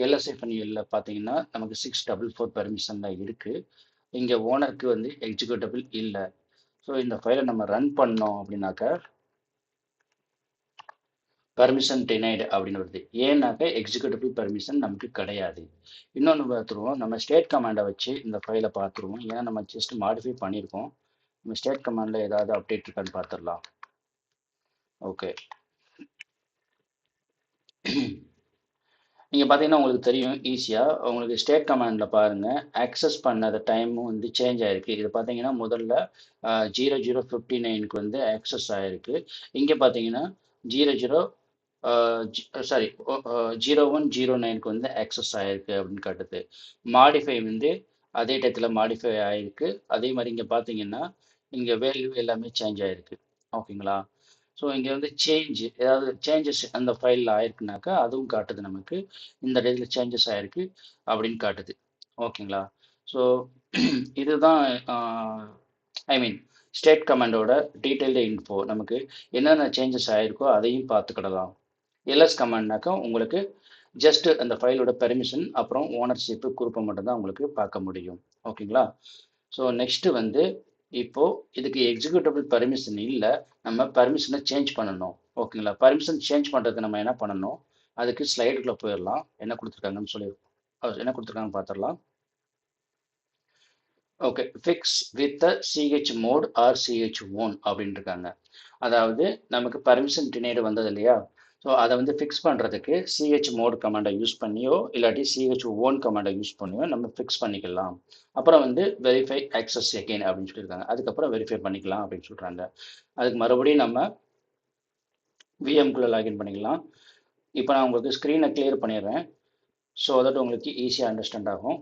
ls-l பார்த்தீங்கன்னா நமக்கு 644 பெர்மிஷன் தான் இருக்குது. இங்கே ஓனருக்கு வந்து எக்ஸிக்யூட்டபிள் இல்லை. ஸோ இந்த ஃபைலை நம்ம ரன் பண்ணோம் அப்படின்னாக்கா பர்மிஷன் டினைடு அப்படின்னு வருது. ஏன்னாக்கா எக்ஸிக்யூட்டபிள் பர்மிஷன் நமக்கு கிடையாது. இன்னொன்று பார்த்துருவோம், நம்ம ஸ்டேட் கமாண்டை வச்சு இந்த ஃபைலை பார்த்துருவோம். ஏன்னா நம்ம ஜஸ்ட் மாடிஃபை பண்ணியிருக்கோம். நம்ம ஸ்டேட் கமாண்டில் ஏதாவது அப்டேட் இருக்கான்னு பார்த்துடலாம். ஓகே, நீங்கள் பார்த்தீங்கன்னா உங்களுக்கு தெரியும் ஈஸியாக. உங்களுக்கு ஸ்டேட் கமாண்டில் பாருங்கள், ஆக்சஸ் பண்ணாத டைமும் வந்து சேஞ்ச் ஆகிருக்கு. இது பார்த்தீங்கன்னா முதல்ல 00:59 வந்து ஆக்சஸ் ஆகிருக்கு. இங்கே பார்த்தீங்கன்னா 00 சாரி 0109 வந்து ஆக்சஸ் ஆகிருக்கு அப்படின்னு காட்டுது. மாடிஃபை வந்து அதே டயத்தில் மாடிஃபை ஆகிருக்கு. அதே மாதிரி இங்கே பார்த்தீங்கன்னா இங்கே வேல்யூ எல்லாமே சேஞ்ச் ஆகிருக்கு. ஓகேங்களா? ஸோ இங்கே வந்து ஏதாவது சேஞ்சஸ் அந்த ஃபைலில் ஆயிருக்குனாக்கா அதுவும் காட்டுது நமக்கு. இந்த டேட்டில் சேஞ்சஸ் ஆயிருக்கு அப்படின்னு காட்டுது. ஓகேங்களா? ஸோ இதுதான் ஐ மீன் ஸ்டேட் கமாண்டோட டீட்டெயில்டு இன்ஃபோ. நமக்கு என்னென்ன சேஞ்சஸ் ஆயிருக்கோ அதையும் பார்த்துக்கிடலாம். எல்எஸ் கமாண்ட்னாக்கா உங்களுக்கு ஜஸ்ட் அந்த ஃபைலோட பெர்மிஷன் அப்புறம் ஓனர்ஷிப்பு குரூப்பை மட்டும்தான் உங்களுக்கு பார்க்க முடியும். ஓகேங்களா? ஸோ நெக்ஸ்ட்டு வந்து இப்போ இதுக்கு எக்ஸிக்யூட்டபிள் பர்மிஷன் இல்லை, நம்ம பர்மிஷனை சேஞ்ச் பண்ணணும். ஓகேங்களா? பர்மிஷன் சேஞ்ச் பண்ணுறதுக்கு நம்ம என்ன பண்ணணும், அதுக்கு ஸ்லைடுக்குள்ளே போயிடலாம். என்ன கொடுத்துருக்காங்கன்னு சொல்லி என்ன கொடுத்துருக்காங்கன்னு பார்த்துடலாம். Okay, fix with CH mod or CH own அப்படின்னு இருக்காங்க. அதாவது நமக்கு பர்மிஷன் டினைடு வந்தது இல்லையா, ஸோ அதை வந்து ஃபிக்ஸ் பண்ணுறதுக்கு சிஹெச் மோட் கமாண்டை யூஸ் பண்ணியோ இல்லாட்டி சிஹெச் ஓன் கமாண்டை யூஸ் பண்ணியோ நம்ம ஃபிக்ஸ் பண்ணிக்கலாம். அப்புறம் வந்து வெரிஃபை ஆக்சஸ் எகெயின் அப்படின்னு சொல்லியிருக்காங்க. அதுக்கப்புறம் வெரிஃபை பண்ணிக்கலாம் அப்படின்னு சொல்கிறாங்க. அதுக்கு மறுபடியும் நம்ம விஎம்குள்ளே லாகின் பண்ணிக்கலாம். இப்போ நான் உங்களுக்கு ஸ்க்ரீனை கிளியர் பண்ணிடுறேன், ஸோ தட் உங்களுக்கு ஈஸியாக அண்டர்ஸ்டாண்ட் ஆகும்.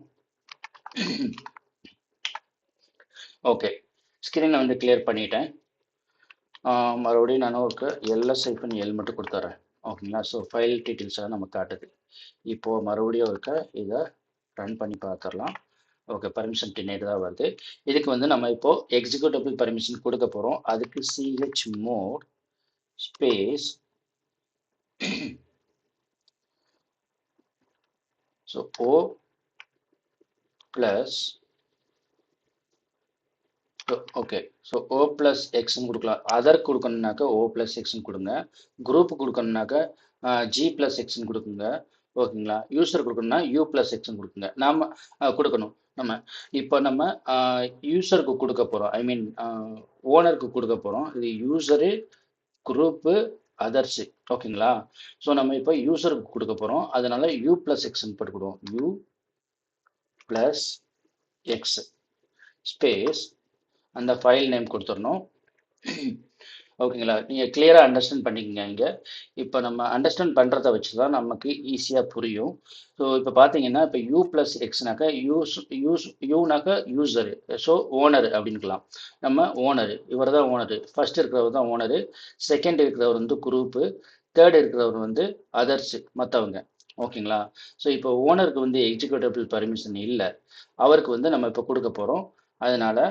ஓகே, ஸ்க்ரீனை வந்து கிளியர் பண்ணிட்டேன். மறுபடியும் நான் ஒரு LS-L மட்டும் கொடுத்துட்றேன். ஓகேங்களா? ஸோ ஃபைல் டீட்டெயில்ஸ் எல்லாம் நம்ம காட்டுது. இப்போது மறுபடியும் இதை ரன் பண்ணி பார்த்துடலாம். ஓகே, பர்மிஷன் டினைடு தான் வருது. இதுக்கு வந்து நம்ம இப்போது எக்ஸிக்யூட்டபிள் பர்மிஷன் கொடுக்க போகிறோம். அதுக்கு CH mod space so O plus okay, so O plus எக்ஸ்ன்னு கொடுக்கலாம். அதர் கொடுக்கணுன்னாக்கா O ப்ளஸ் எக்ஸ்ன்னு கொடுங்க. குரூப் கொடுக்கணுன்னாக்கா G ப்ளஸ் எக்ஸ்ன்னு கொடுக்குங்க. ஓகேங்களா? யூசர் கொடுக்கணும்னா U ப்ளஸ் எக்ஸ்ன்னு கொடுக்குங்க. நாம் கொடுக்கணும். இப்போ நம்ம யூசருக்கு கொடுக்க போகிறோம், ஐ மீன் ஓனருக்கு கொடுக்க போகிறோம். இது யூசரு, குரூப்பு, அதர்ஸு. ஓகேங்களா? ஸோ நம்ம இப்போ யூசருக்கு கொடுக்க போகிறோம், அதனால U ப்ளஸ் எக்ஸ்ன்னு போட்டுக்கிடுவோம். U ப்ளஸ் எக்ஸ் ஸ்பேஸ் அந்த ஃபைல் நேம் கொடுத்துடணும். ஓகேங்களா? நீங்கள் கிளியராக அண்டர்ஸ்டாண்ட் பண்ணிக்கங்க. இங்கே இப்போ நம்ம அண்டர்ஸ்டாண்ட் பண்ணுறத வச்சு தான் நமக்கு ஈஸியாக புரியும். ஸோ இப்போ பார்த்தீங்கன்னா இப்போ U ப்ளஸ் எக்ஸ்னாக்கா யூனாக்கா யூசரு, ஸோ ஓனர் அப்படின்னுக்கலாம். நம்ம ஓனரு, இவர் தான் ஓனரு. ஃபர்ஸ்ட் இருக்கிறவர் தான் ஓனரு, செகண்ட் இருக்கிறவர் வந்து குரூப்பு, தேர்ட் இருக்கிறவர் வந்து அதர்ஸு, மற்றவங்க. ஓகேங்களா? ஸோ இப்போ ஓனருக்கு வந்து எக்ஸிக்யூட்டபிள் பர்மிஷன் இல்லை, அவருக்கு வந்து நம்ம இப்போ கொடுக்க போகிறோம். அதனால்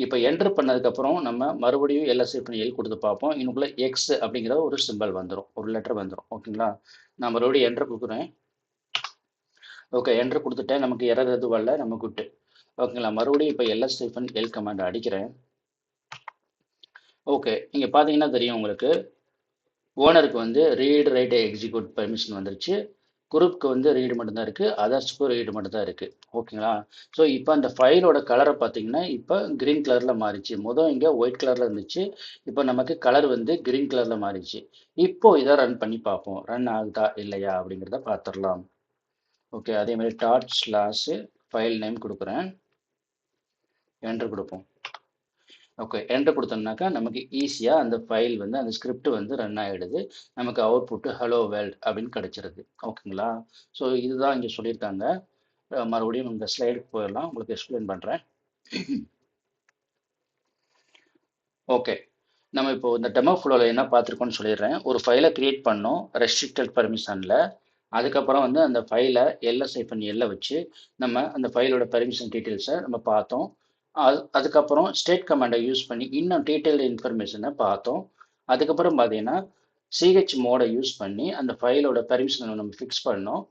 இப்போ என்ட்ரு பண்ணதுக்கப்புறம் நம்ம மறுபடியும் LS-L கொடுத்து பார்ப்போம். இன்னுக்குள்ளே எக்ஸ் அப்படிங்கிற ஒரு சிம்பிள் வந்துடும், ஒரு லெட்டர் வந்துடும். ஓகேங்களா? நான் மறுபடியும் என்ட்ரு கொடுக்குறேன். ஓகே, என்ட்ரு கொடுத்துட்டேன். நமக்கு எரர் எதுவும் வரல, நம்ம குட்டு. ஓகேங்களா? மறுபடியும் இப்போ LS-L கமாண்ட் அடிக்கிறேன். ஓகே, இங்கே பார்த்தீங்கன்னா தெரியும் உங்களுக்கு, ஓனருக்கு வந்து ரீட் ரைட் எக்ஸிக்யூட் பர்மிஷன் வந்துருச்சு. குரூப்க்கு வந்து ரீடு மட்டும்தான் இருக்குது, அதர்ஸ்க்கும் ரீடு மட்டும்தான் இருக்குது. ஓகேங்களா? ஸோ இப்போ அந்த ஃபைலோட கலரை பார்த்தீங்கன்னா இப்போ க்ரீன் கலரில் மாறிச்சு. இங்கே ஒயிட் கலரில் இருந்துச்சு, இப்போ நமக்கு கலர் வந்து க்ரீன் கலரில் மாறிச்சு. இப்போ இதை ரன் பண்ணி பார்ப்போம், ரன் ஆகுதா இல்லையா அப்படிங்கிறத பார்த்துடலாம். ஓகே, அதே மாதிரி டாட்/, ஃபைல் நேம் கொடுக்குறேன், என்ட்ரு கொடுப்போம். ஓகே, என்ட்ரு கொடுத்தோம்னாக்கா நமக்கு ஈஸியாக அந்த ஃபைல் வந்து அந்த ஸ்கிரிப்ட் வந்து ரன் ஆகிடுது. நமக்கு அவுட்புட்டு ஹலோ வேர்ல்ட் அப்படின்னு கிடச்சிருது. ஓகேங்களா? ஸோ இதுதான் இங்கே சொல்லியிருக்காங்க. மறுபடியும் இந்த ஸ்லைடுக்கு போயிடலாம், உங்களுக்கு எக்ஸ்பிளைன் பண்ணுறேன். ஓகே, நம்ம இப்போ இந்த டெமோ ஃப்ளோவில் என்ன பார்த்துருக்கோம்னு சொல்லிடுறேன். ஒரு ஃபைலை க்ரியேட் பண்ணோம் ரெஸ்ட்ரிக்டட் பர்மிஷனில். அதுக்கப்புறம் வந்து அந்த ஃபைலை LS-L வச்சு நம்ம அந்த ஃபைலோட பர்மிஷன் டீட்டெயில்ஸை நம்ம பார்த்தோம். அதுக்கப்புறம் ஸ்டேட் கமாண்டை யூஸ் பண்ணி இன்னும் டீட்டெயில்டு இன்ஃபர்மேஷனை பார்த்தோம். அதுக்கப்புறம் பார்த்தீங்கன்னா சிஹெச் மோடை யூஸ் பண்ணி அந்த ஃபைலோட பர்மிஷனை நம்ம ஃபிக்ஸ் பண்ணோம்.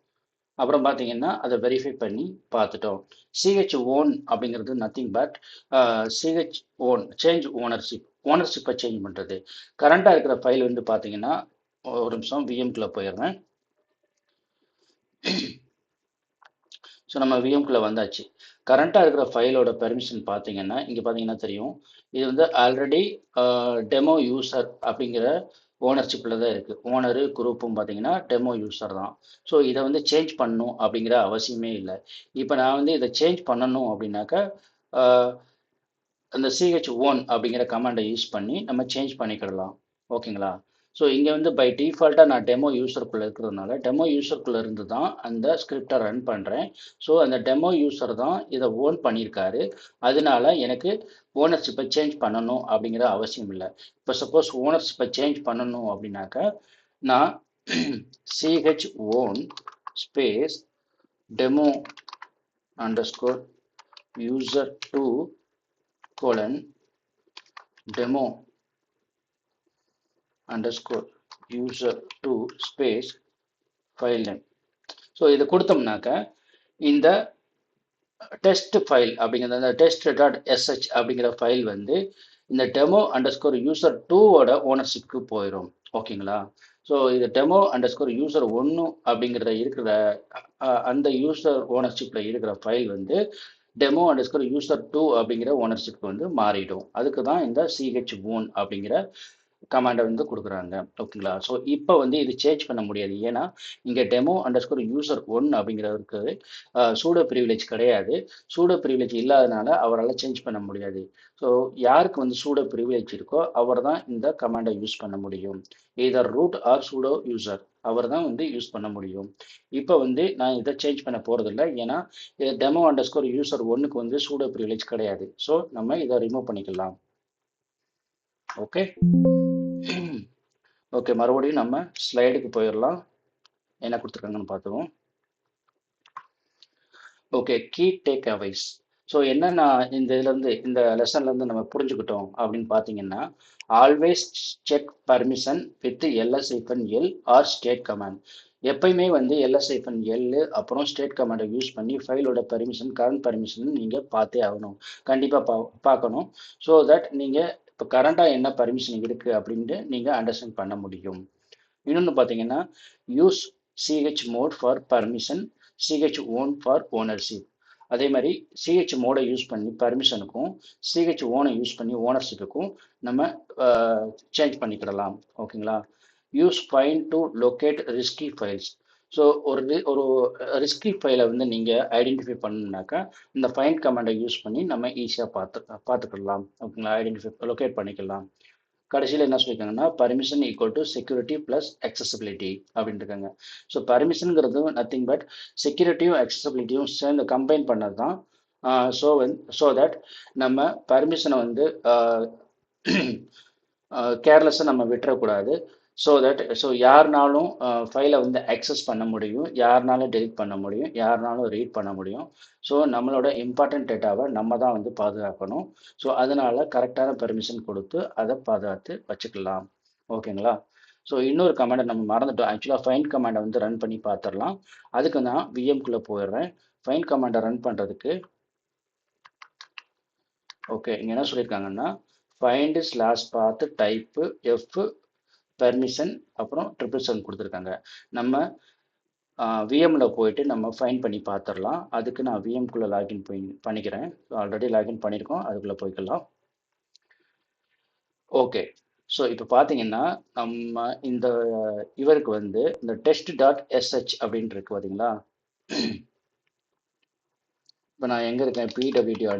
அப்புறம் பார்த்தீங்கன்னா அதை வெரிஃபை பண்ணி பார்த்துட்டோம். சிஹெச் ஓன் அப்படிங்கிறது nothing but CH own change ownership, ஓனர்ஷிப்பை சேஞ்ச் பண்ணுறது. கரண்டாக இருக்கிற ஃபைல் வந்து பார்த்தீங்கன்னா ஒரு நிமிஷம் விஎம்குள்ளே போயிடுறேன். ஸோ நம்ம விஎம்குள்ளே வந்தாச்சு. கரண்ட்டாக இருக்கிற ஃபைலோட பெர்மிஷன் பார்த்தீங்கன்னா இங்கே பார்த்தீங்கன்னா தெரியும். இது வந்து ஆல்ரெடி டெமோ யூசர் அப்படிங்கிற ஓனர்ஷிப்பில் தான் இருக்குது. ஓனரு குரூப்பும் பார்த்தீங்கன்னா டெமோ யூசர் தான். ஸோ இதை வந்து சேஞ்ச் பண்ணணும் அப்படிங்கிற அவசியமே இல்லை. இப்போ நான் வந்து இதை சேஞ்ச் பண்ணணும் அப்படின்னாக்கா அந்த சிஹெச் ஓன் அப்படிங்கிற கமாண்டை யூஸ் பண்ணி நம்ம சேஞ்ச் பண்ணிக்கிடலாம். ஓகேங்களா? ஸோ இங்கே வந்து பை டிஃபால்ட்டாக நான் டெமோ யூசருக்குள்ளே இருக்கிறதுனால டெமோ யூசருக்குள்ளே இருந்து தான் அந்த ஸ்கிரிப்டை ரன் பண்ணுறேன். ஸோ அந்த டெமோ யூசர் தான் இதை ஓன் பண்ணியிருக்காரு. அதனால எனக்கு ஓனர்ஷிப்பை சேஞ்ச் பண்ணணும் அப்படிங்கிற அவசியம் இல்லை. இப்போ சப்போஸ் ஓனர்ஷிப்பை சேஞ்ச் பண்ணணும் அப்படின்னாக்கா நான் CH own space demo underscore user two colon demo underscore user 2 space file name. So இதை கொடுத்தோம்னாக்க இந்த டெஸ்ட் ஃபைல் அப்படிங்கிற அந்த டெஸ்ட் டாட் எஸ்ஹெச் அப்படிங்கிற ஃபைல் வந்து இந்த டெமோ அண்டர்ஸ்கோர் யூசர் டூவோட ஓனர்ஷிப்க்கு போயிடும். ஓகேங்களா? ஸோ இது டெமோ அண்டர்ஸ்கோர் யூசர் ஒன்று அப்படிங்கிறத இருக்கிற அந்த யூசர் ஓனர்ஷிப்பில் இருக்கிற ஃபைல் வந்து டெமோ அண்டர்ஸ்கோர் யூசர் டூ அப்படிங்கிற ஓனர்ஷிப் வந்து மாறிடும். அதுக்கு தான் இந்த சிஹெச் ஓன் அப்படிங்கிற கமாண்டை வந்து கொடுக்குறாங்க. ஓகேங்களா? ஸோ இப்போ வந்து இது சேஞ்ச் பண்ண முடியாது. ஏன்னா இங்கே டெமோ அண்டர்ஸ்கோர் யூசர் ஒன் அப்படிங்கிறவருக்கு சூடோ ப்ரிவிலேஜ் கிடையாது. சூடோ ப்ரிவிலேஜ் இல்லாதனால அவரால் சேஞ்ச் பண்ண முடியாது. ஸோ யாருக்கு வந்து சூடோ ப்ரிவிலேஜ் இருக்கோ அவர் தான் இந்த கமாண்டை யூஸ் பண்ண முடியும். Either root or sudo user அவர் தான் வந்து யூஸ் பண்ண முடியும். இப்போ வந்து நான் இதை சேஞ்ச் பண்ண போகிறதில்ல. ஏன்னா இது டெமோ அண்டர்ஸ்கோர் யூசர் ஒன்னுக்கு வந்து சூடோ ப்ரிவிலேஜ் கிடையாது. ஸோ நம்ம இதை ரிமூவ் பண்ணிக்கலாம். ஓகே ஓகே, மறுபடியும் நம்ம ஸ்லைடுக்கு போயிடலாம். என்ன கொடுத்துருக்காங்கன்னு பார்த்துருவோம். Okay, key takeaways. So என்னென்ன இந்த இதுலேருந்து இந்த லெசன்லேருந்து நம்ம புரிஞ்சுக்கிட்டோம் அப்படின்னு பார்த்தீங்கன்னா, always check permission with ls-l or stat command. எப்பயுமே வந்து ls-l அப்புறம் ஸ்டேட் கமாண்டை யூஸ் பண்ணி ஃபைலோட பர்மிஷன் கரண்ட் பர்மிஷன் நீங்கள் பார்த்தே ஆகணும். கண்டிப்பாக பார்க்கணும். ஸோ தட் நீங்கள் இப்போ கரண்டாக என்ன பர்மிஷன் இருக்குது அப்படின்ட்டு நீங்கள் அண்டர்ஸ்டாண்ட் பண்ண முடியும். இன்னொன்று பார்த்தீங்கன்னா use CH mod for permission, CH own for ownership. அதே மாதிரி சிஹெச் மோடை யூஸ் பண்ணி பர்மிஷனுக்கும் சிஹெச் ஓனை யூஸ் பண்ணி ஓனர்ஷிப்புக்கும் நம்ம சேஞ்ச் பண்ணிக்கிடலாம். ஓகேங்களா? Use find to locate risky files. So ஒரு ரிஸ்கி ஃபைலை வந்து நீங்கள் ஐடென்டிஃபை பண்ணணுன்னாக்கா இந்த ஃபைண்ட் கமாண்டை யூஸ் பண்ணி நம்ம ஈஸியாக பார்த்துக்கிடலாம். ஓகேங்களா? ஐடென்டிஃபை லொக்கேட் பண்ணிக்கலாம். கடைசியில் என்ன சொல்லியிருக்காங்கன்னா permission equal to security plus accessibility அப்படின்னு இருக்காங்க. ஸோ பர்மிஷனுங்கிறது நத்திங் பட் செக்யூரிட்டியும் அக்சசபிலிட்டியும் சேர்ந்து கம்பைன் பண்ணது தான். ஸோ தட் நம்ம பர்மிஷனை வந்து கேர்லெஸ்ஸாக நம்ம விட்டுறக்கூடாது. ஸோ யாருனாலும் ஃபைலை வந்து அக்சஸ் பண்ண முடியும், யாருனாலும் டெலிட் பண்ண முடியும், யாருனாலும் ரீட் பண்ண முடியும். ஸோ நம்மளோட இம்பார்ட்டன்ட் டேட்டாவை நம்ம தான் வந்து பாதுகாக்கணும். ஸோ அதனால கரெக்டான பெர்மிஷன் கொடுத்து அதை பாதுகாத்து வச்சுக்கலாம். ஓகேங்களா? ஸோ இன்னொரு கமாண்டை நம்ம மறந்துட்டோம். ஆக்சுவலாக ஃபைண்ட் கமாண்டை வந்து ரன் பண்ணி பார்த்துடலாம். அதுக்கு நான் விஎம்குள்ளே போயிடுறேன். ஃபைண்ட் கமாண்டை ரன் பண்ணுறதுக்கு ஓகே இங்கே என்ன சொல்லியிருக்காங்கன்னா ஃபைண்ட் ஸ்லாஷ் பாத்து டைப்பு எஃப் பெர்மிஷன் அப்புறம் 777 கொடுத்துருக்காங்க. நம்ம விஎம்ல போயிட்டு நம்ம ஃபைன் பண்ணி பார்த்துடலாம். அதுக்கு நான் விஎம்குள்ளே லாகின் பண்ணிக்கிறேன். ஆல்ரெடி லாகின் பண்ணியிருக்கோம், அதுக்குள்ளே போய்க்கலாம். ஓகே, ஸோ இப்போ பார்த்தீங்கன்னா நம்ம இந்த இவருக்கு வந்து இந்த டெஸ்ட் டாட் எஸ்ஹெச் அப்படின்னு இருக்கு பார்த்தீங்களா? இப்போ நான் எங்கே இருக்கேன், பிடபிள்யூடி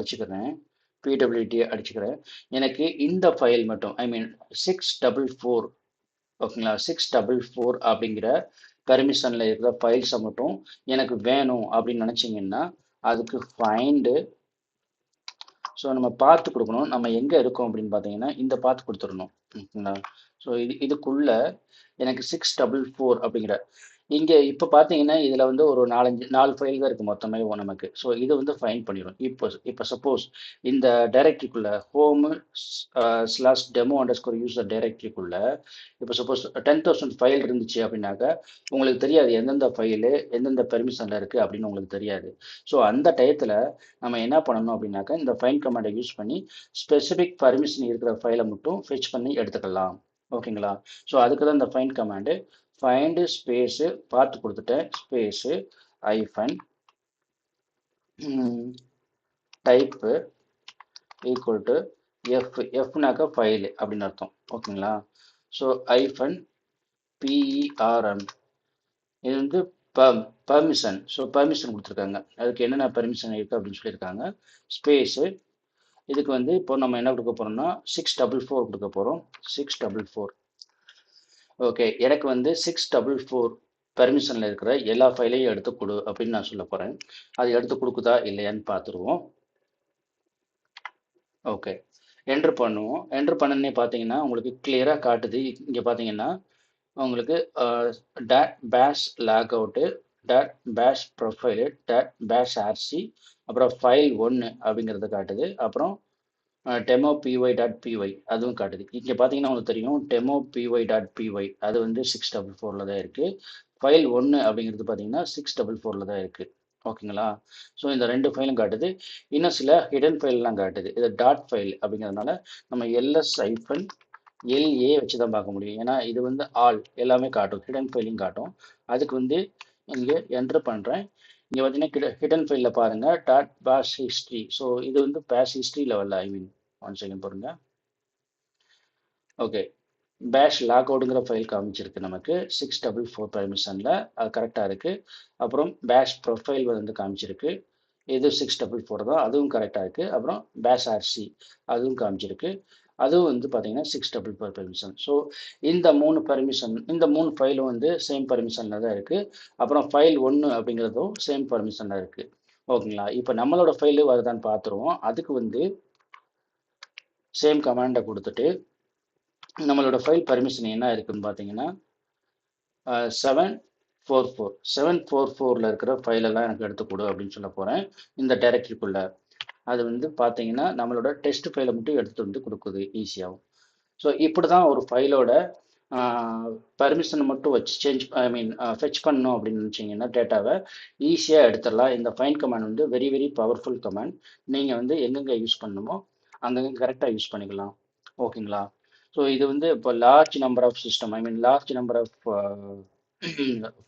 அடிச்சுக்கிறேன். எனக்கு இந்த ஃபைல் மட்டும் ஐ மீன் 644 ஓகேங்களா, 644 அப்படிங்கிற பெர்மிஷனில் இருக்கிற ஃபைல்ஸை மட்டும் எனக்கு வேணும் அப்படின்னு நினச்சிங்கன்னா அதுக்கு ஃபைண்டு. ஸோ நம்ம பார்த்து கொடுக்கணும். நம்ம எங்கே இருக்கோம் அப்படின்னு பார்த்தீங்கன்னா இந்த பார்த்து கொடுத்துடணும். ஓகேங்களா? ஸோ இதுக்குள்ள எனக்கு 644 அப்படிங்கிற இங்கே இப்போ பார்த்தீங்கன்னா இதில் வந்து ஒரு 4 ஃபைல் தான் இருக்குது மொத்தமே நமக்கு. ஸோ இது வந்து ஃபைண்ட் பண்ணிடும். இப்போ சப்போஸ் இந்த டைரக்டரிக்குள்ள home slash demo underscore user டைரக்டரிக்குள்ள இப்போ சப்போஸ் 10,000 ஃபைல் இருந்துச்சு அப்படின்னாக்கா உங்களுக்கு தெரியாது எந்தெந்த ஃபைலு எந்தெந்த பெர்மிஷனில் இருக்குது அப்படின்னு உங்களுக்கு தெரியாது. ஸோ அந்த டயத்தில் நம்ம என்ன பண்ணணும் அப்படின்னாக்கா இந்த ஃபைண்ட் கமாண்டை யூஸ் பண்ணி ஸ்பெசிஃபிக் பர்மிஷன் இருக்கிற ஃபைலை மட்டும் ஃபெச் பண்ணி எடுத்துக்கலாம். ஓகேங்களா? ஸோ அதுக்கு தான் இந்த ஃபைண்ட் கமாண்டு. ஃபைண்டு ஸ்பேஸு பார்த்து கொடுத்துட்டேன், space hyphen type equal to எஃப்னாக்கா ஃபைலு அப்படின்னு அர்த்தம். ஓகேங்களா? ஸோ ஐஃபன் பிஇஆர்எம் இது வந்து பர்மிஷன். ஸோ பர்மிஷன் கொடுத்துருக்காங்க. அதுக்கு என்னென்ன பர்மிஷன் இருக்குது அப்படின்னு சொல்லியிருக்காங்க. ஸ்பேஸு இதுக்கு வந்து இப்போ நம்ம என்ன கொடுக்க போகிறோம்னா 644 கொடுக்க போகிறோம். 644. ஓகே, எனக்கு வந்து 644 பெர்மிஷனில் இருக்கிற எல்லா ஃபைலையும் எடுத்து கொடு அப்படின்னு நான் சொல்ல போகிறேன். அது எடுத்து கொடுக்குதா இல்லையான்னு பார்த்துருவோம். ஓகே, என்ட்ரு பண்ணுவோம். என்ட்ரு பண்ணனே பார்த்தீங்கன்னா உங்களுக்கு கிளியராக காட்டுது. இங்கே பார்த்தீங்கன்னா உங்களுக்கு டாட் பேஷ் லாக் அவுட்டு, டாட் பேஷ் ப்ரொஃபைலு, டாட் பேஷ் ஆர்சி, அப்புறம் ஃபைல் 1 அப்படிங்கிறத காட்டுது. அப்புறம் டெமோ பிஒய் டாட் பிஒய் அதுவும் காட்டுது. இங்கே பார்த்தீங்கன்னா உங்களுக்கு தெரியும் டெமோ பிஒய் டாட் பிஒய் அது வந்து 644 தான் இருக்குது. ஃபைல் 1 அப்படிங்கிறது பார்த்தீங்கன்னா 644 தான் இருக்குது. ஓகேங்களா? ஸோ இந்த 2 ஃபைலும் காட்டுது. இன்னும் சில ஹிடன் ஃபைல்லாம் காட்டுது. இது டாட் ஃபைல் அப்படிங்கிறதுனால நம்ம எல்எஸ் ஐஃபன் எல்ஏ வச்சு தான் பார்க்க முடியும். ஏன்னா இது வந்து ஆல் எல்லாமே காட்டும், ஹிடன் ஃபைலையும் காட்டும். அதுக்கு வந்து இங்கே என்ட்ரு பண்ணுறேன். இங்கே பார்த்தீங்கன்னா ஹிடன் ஃபைலில் பாருங்கள் டாட் பேஷ் ஹிஸ்ட்ரி. ஸோ இது வந்து பேஷ் ஹிஸ்ட்ரி லெவலில் ஒன் செகண்ட் பாருங்க. ஓகே, பேஷ் லாக் அவுட்டுங்கிற ஃபைல் காமிச்சிருக்கு நமக்கு 644 பெர்மிஷனில், அது கரெக்டாக இருக்குது. அப்புறம் பேஷ் ப்ரொஃபைல் வந்து காமிச்சிருக்கு, இது 644 தான், அதுவும் கரெக்டாக இருக்குது. அப்புறம் பேஷ் ஆர்சி அதுவும் காமிச்சிருக்கு, அதுவும் வந்து பார்த்தீங்கன்னா 644 பெர்மிஷன். ஸோ இந்த 3 பெர்மிஷன், இந்த 3 ஃபைலும் வந்து சேம் பெர்மிஷனில் தான் இருக்குது. அப்புறம் ஃபைல் 1 அப்படிங்கிறதும் சேம் பெர்மிஷனில் இருக்குது. ஓகேங்களா? இப்போ நம்மளோட ஃபைலு வருதான்னு பார்த்துருவோம். அதுக்கு வந்து சேம் கமாண்டை கொடுத்துட்டு நம்மளோட ஃபைல் பர்மிஷன் என்ன இருக்குன்னு பார்த்தீங்கன்னா 744 இருக்கிற ஃபைலெல்லாம் எனக்கு எடுத்து கொடு அப்படின்னு சொல்ல போகிறேன். இந்த டைரக்டரிக்குள்ள அது வந்து பார்த்தீங்கன்னா நம்மளோட டெஸ்ட் ஃபைலை மட்டும் எடுத்துகிட்டு வந்து கொடுக்குது ஈஸியாகவும். ஸோ இப்படி தான் ஒரு ஃபைலோட பர்மிஷனை மட்டும் வச்சு ஃபெச் பண்ணணும் அப்படின்னு நினச்சிங்கன்னா டேட்டாவை ஈஸியாக எடுத்துடலாம். இந்த ஃபைன் கமாண்ட் வந்து வெரி வெரி பவர்ஃபுல் கமாண்ட். நீங்கள் வந்து எங்கெங்கே யூஸ் பண்ணணுமோ அங்கங்கே கரெக்டாக யூஸ் பண்ணிக்கலாம். ஓகேங்களா? ஸோ இது வந்து இப்போ large number of system, large number of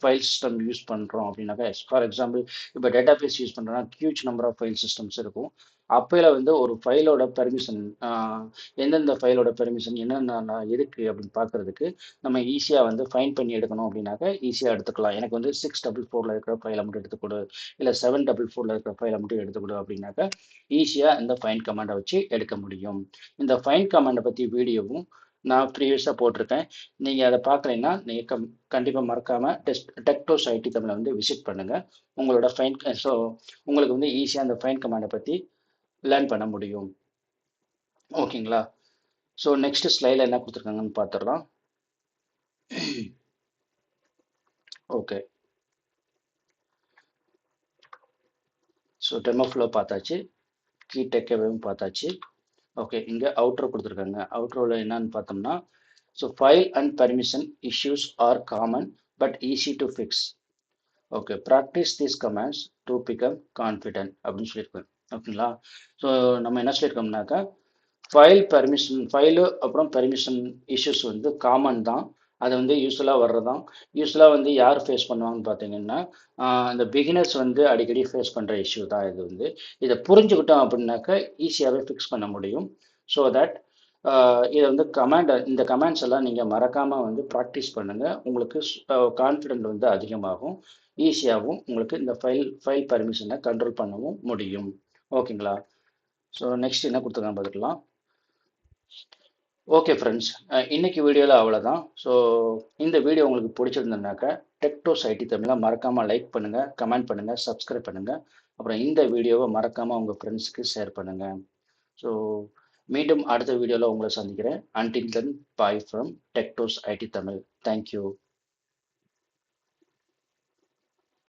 file system use பண்ணுறோம் அப்படின்னாக்கா, ஃபார் எக்ஸாம்பிள் இப்போ டேட்டா பேஸ் யூஸ் பண்ணுறோன்னா huge number of file systems இருக்கும். அப்போல வந்து ஒரு ஃபைலோட பெர்மிஷன், எந்தெந்த ஃபைலோட பெர்மிஷன் என்னென்ன இருக்குது அப்படின்னு பார்க்குறதுக்கு நம்ம ஈஸியாக வந்து ஃபைன் பண்ணி எடுக்கணும் அப்படின்னாக்கா ஈஸியாக எடுத்துக்கலாம். எனக்கு வந்து 644 இருக்கிற ஃபைலை மட்டும் எடுத்துக்கொடு, இல்லை 744 இருக்கிற ஃபைலை மட்டும் எடுத்துக்கொடு அப்படின்னாக்கா ஈஸியாக இந்த ஃபைன் கமாண்டை வச்சு எடுக்க முடியும். இந்த ஃபைன் கமாண்டை பற்றி வீடியோவும் நான் ப்ரீவியஸாக போட்டிருக்கேன். நீங்கள் அதை பார்க்குறீங்கன்னா நீங்கள் கண்டிப்பாக மறக்காமல் டெக்டோஸ் ஐடி தமிழை வந்து விசிட் பண்ணுங்கள். உங்களோட ஃபைன் ஸோ உங்களுக்கு வந்து ஈஸியாக அந்த ஃபைன் கமாண்டை பற்றி லேர்ன் பண்ண முடியும். ஓகேங்களா? ஸோ நெக்ஸ்ட் ஸ்லைடில் என்ன கொடுத்துருக்காங்கன்னு பார்த்துடலாம். ஓகே, ஸோ டெமோ ஃப்ளோ பார்த்தாச்சு, கீ டேக்அவேவும் பார்த்தாச்சு. ஓகே, இங்கே அவுட்ரோ கொடுத்துருக்காங்க. அவுட்ரோவில் என்னன்னு பார்த்தோம்னா, so file and permission issues are common but easy to fix. Okay, practice these commands to become confident அப்படின்னு சொல்லியிருக்கோம். ஓகேங்களா? ஸோ நம்ம என்ன சொல்லியிருக்கோம்னாக்கா ஃபைலு அப்புறம் பெர்மிஷன் இஷ்யூஸ் வந்து காமன் தான். அது வந்து யூஸ்வலாக வர்றதான். யூஸ்வலாக வந்து யார் ஃபேஸ் பண்ணுவாங்கன்னு பார்த்தீங்கன்னா இந்த பிகினர்ஸ் வந்து அடிக்கடி ஃபேஸ் பண்ணுற இஷ்யூ தான் இது வந்து. இதை புரிஞ்சுக்கிட்டோம் அப்படின்னாக்கா ஈஸியாகவே ஃபிக்ஸ் பண்ண முடியும். ஸோ தட் இதை வந்து இந்த கமாண்ட்ஸ் எல்லாம் நீங்கள் மறக்காமல் வந்து ப்ராக்டிஸ் பண்ணுங்கள். உங்களுக்கு கான்ஃபிடென்ட் வந்து அதிகமாகும். ஈஸியாகவும் உங்களுக்கு இந்த ஃபைல் பர்மிஷனை கண்ட்ரோல் பண்ணவும் முடியும். ஓகேங்களா? ஸோ நெக்ஸ்ட் என்ன கொடுத்துருக்காங்க பார்த்துக்கலாம். ஓகே ஃப்ரெண்ட்ஸ், இன்னைக்கு வீடியோவில் அவ்வளோதான். ஸோ இந்த வீடியோ உங்களுக்கு பிடிச்சிருந்ததுனாக்கா டெக்டோஸ் ஐடி தமிழை மறக்காமல் லைக் பண்ணுங்கள், கமெண்ட் பண்ணுங்கள், சப்ஸ்கிரைப் பண்ணுங்கள். அப்புறம் இந்த வீடியோவை மறக்காமல் உங்கள் ஃப்ரெண்ட்ஸ்க்கு ஷேர் பண்ணுங்கள். ஸோ மீண்டும் அடுத்த வீடியோவில் உங்களை சந்திக்கிறேன். Until then, bye from Techtos IT Tamil. Thank you.